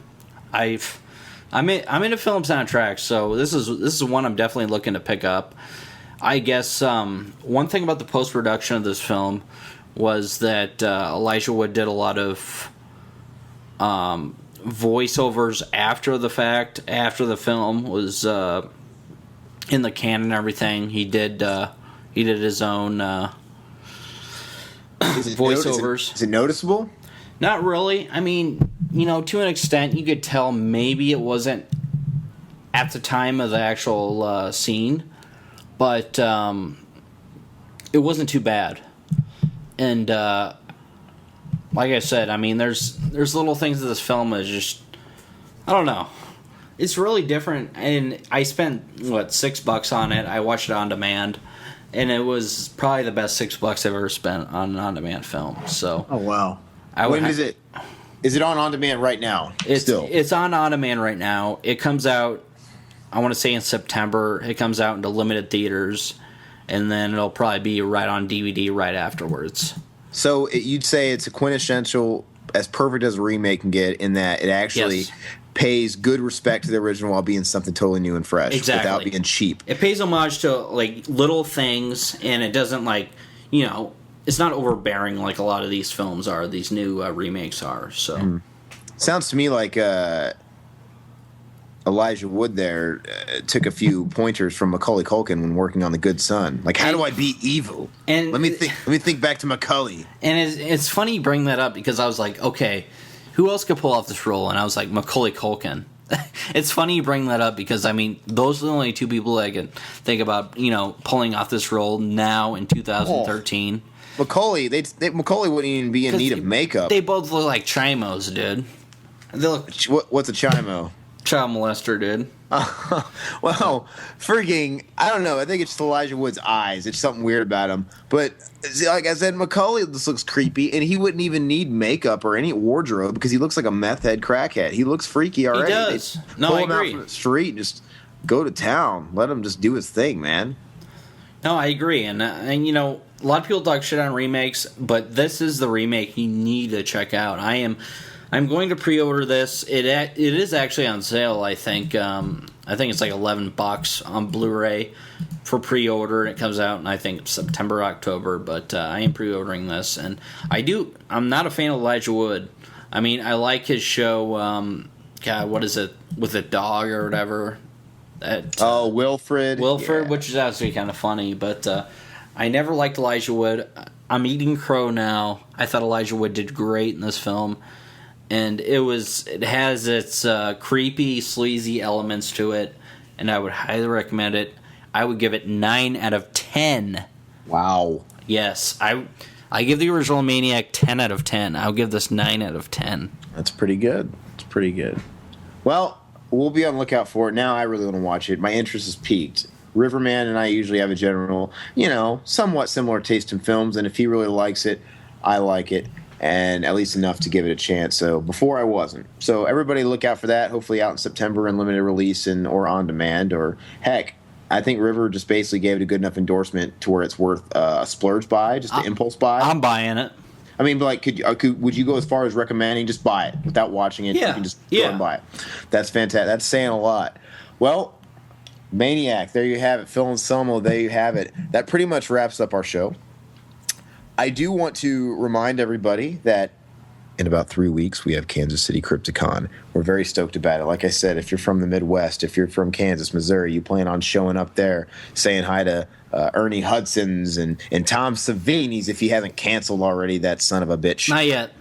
into film soundtracks, so this is one I'm definitely looking to pick up. I guess one thing about the post-production of this film was that Elijah Wood did a lot of voiceovers after the fact, after the film was in the can and everything. He did his own voiceovers. Is it noticeable? Not really. I mean, to an extent, you could tell maybe it wasn't at the time of the actual scene, but it wasn't too bad. And like I said, I mean, there's little things that this film is just, I don't know. It's really different, and I spent, $6 on it. I watched it on demand, and it was probably the best $6 I've ever spent on an on-demand film. So. Oh wow! When is it? Is it on demand right now? It's on demand right now. It comes out, I want to say, in September. It comes out into limited theaters, and then it'll probably be right on DVD right afterwards. So you'd say it's a quintessential, as perfect as a remake can get, in that it actually pays good respect to the original while being something totally new and fresh, without being cheap. It pays homage to little things, and it doesn't it's not overbearing like a lot of these films are. These new remakes are. So sounds to me like Elijah Wood there took a few pointers from Macaulay Culkin when working on The Good Son. Like, how do I be evil? And let me think back to Macaulay. And it's funny you bring that up, because I was like, okay, who else could pull off this role? And I was like, Macaulay Culkin. It's funny you bring that up, because I mean, those are the only two people that I can think about, pulling off this role now in 2013. Macaulay wouldn't even be in need of makeup. They both look like chimos, dude. They look. What's a chimo? Child molester, dude. Well, freaking, I don't know. I think it's just Elijah Wood's eyes. It's something weird about him. But like I said, Macaulay just looks creepy, and he wouldn't even need makeup or any wardrobe, because he looks like a meth head crackhead. He looks freaky already. He does. Pull him out from the street and just go to town. Let him just do his thing, man. No, I agree. And a lot of people talk shit on remakes, but this is the remake you need to check out. I'm going to pre-order this. It is actually on sale, I think. I think it's like $11 on Blu-ray for pre-order, and it comes out in, I think, September, October. But I am pre-ordering this, and I'm not a fan of Elijah Wood, I mean, I like his show. God, what is it with a dog or whatever? Wilfred. Wilfred, which is actually kind of funny, but I never liked Elijah Wood. I'm eating crow now. I thought Elijah Wood did great in this film, and it has its creepy, sleazy elements to it, and I would highly recommend it. I would give it 9 out of 10. Wow. Yes, I give the original Maniac 10 out of 10. I'll give this 9 out of 10. That's pretty good. It's pretty good. Well, we'll be on the lookout for it. Now I really want to watch it. My interest is piqued. Riverman and I usually have a general, somewhat similar taste in films, and if he really likes it, I like it, and at least enough to give it a chance. So before I wasn't. So everybody look out for that, hopefully out in September in limited release or on demand, or heck, I think River just basically gave it a good enough endorsement to where it's worth a splurge buy, just an impulse buy. I'm buying it. I mean, but would you go as far as recommending just buy it without watching it? Yeah. You can just go and buy it. That's fantastic. That's saying a lot. Well, Maniac, there you have it. Phil Anselmo, there you have it. That pretty much wraps up our show. I do want to remind everybody that in about 3 weeks, we have Kansas City Crypticon. We're very stoked about it. Like I said, if you're from the Midwest, if you're from Kansas, Missouri, you plan on showing up there, saying hi to Ernie Hudson's and Tom Savini's if he hasn't canceled already, that son of a bitch. Not yet.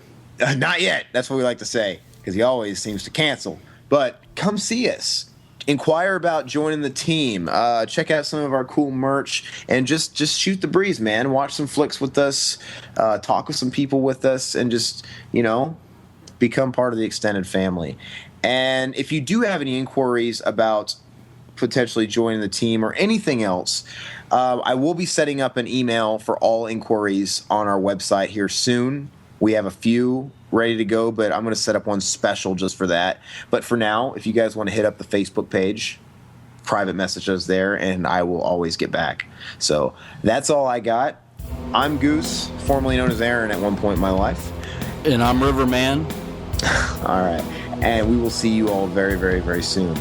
Not yet. That's what we like to say, because he always seems to cancel. But come see us. Inquire about joining the team. Check out some of our cool merch, and just shoot the breeze, man. Watch some flicks with us, talk with some people with us, and just become part of the extended family. And if you do have any inquiries about potentially joining the team or anything else, I will be setting up an email for all inquiries on our website here soon. We have a few ready to go, but I'm going to set up one special just for that. But for now, if you guys want to hit up the Facebook page, private message us there, and I will always get back. So that's all I got. I'm Goose, formerly known as Aaron at one point in my life. And I'm Riverman. All right. And we will see you all very, very, very soon.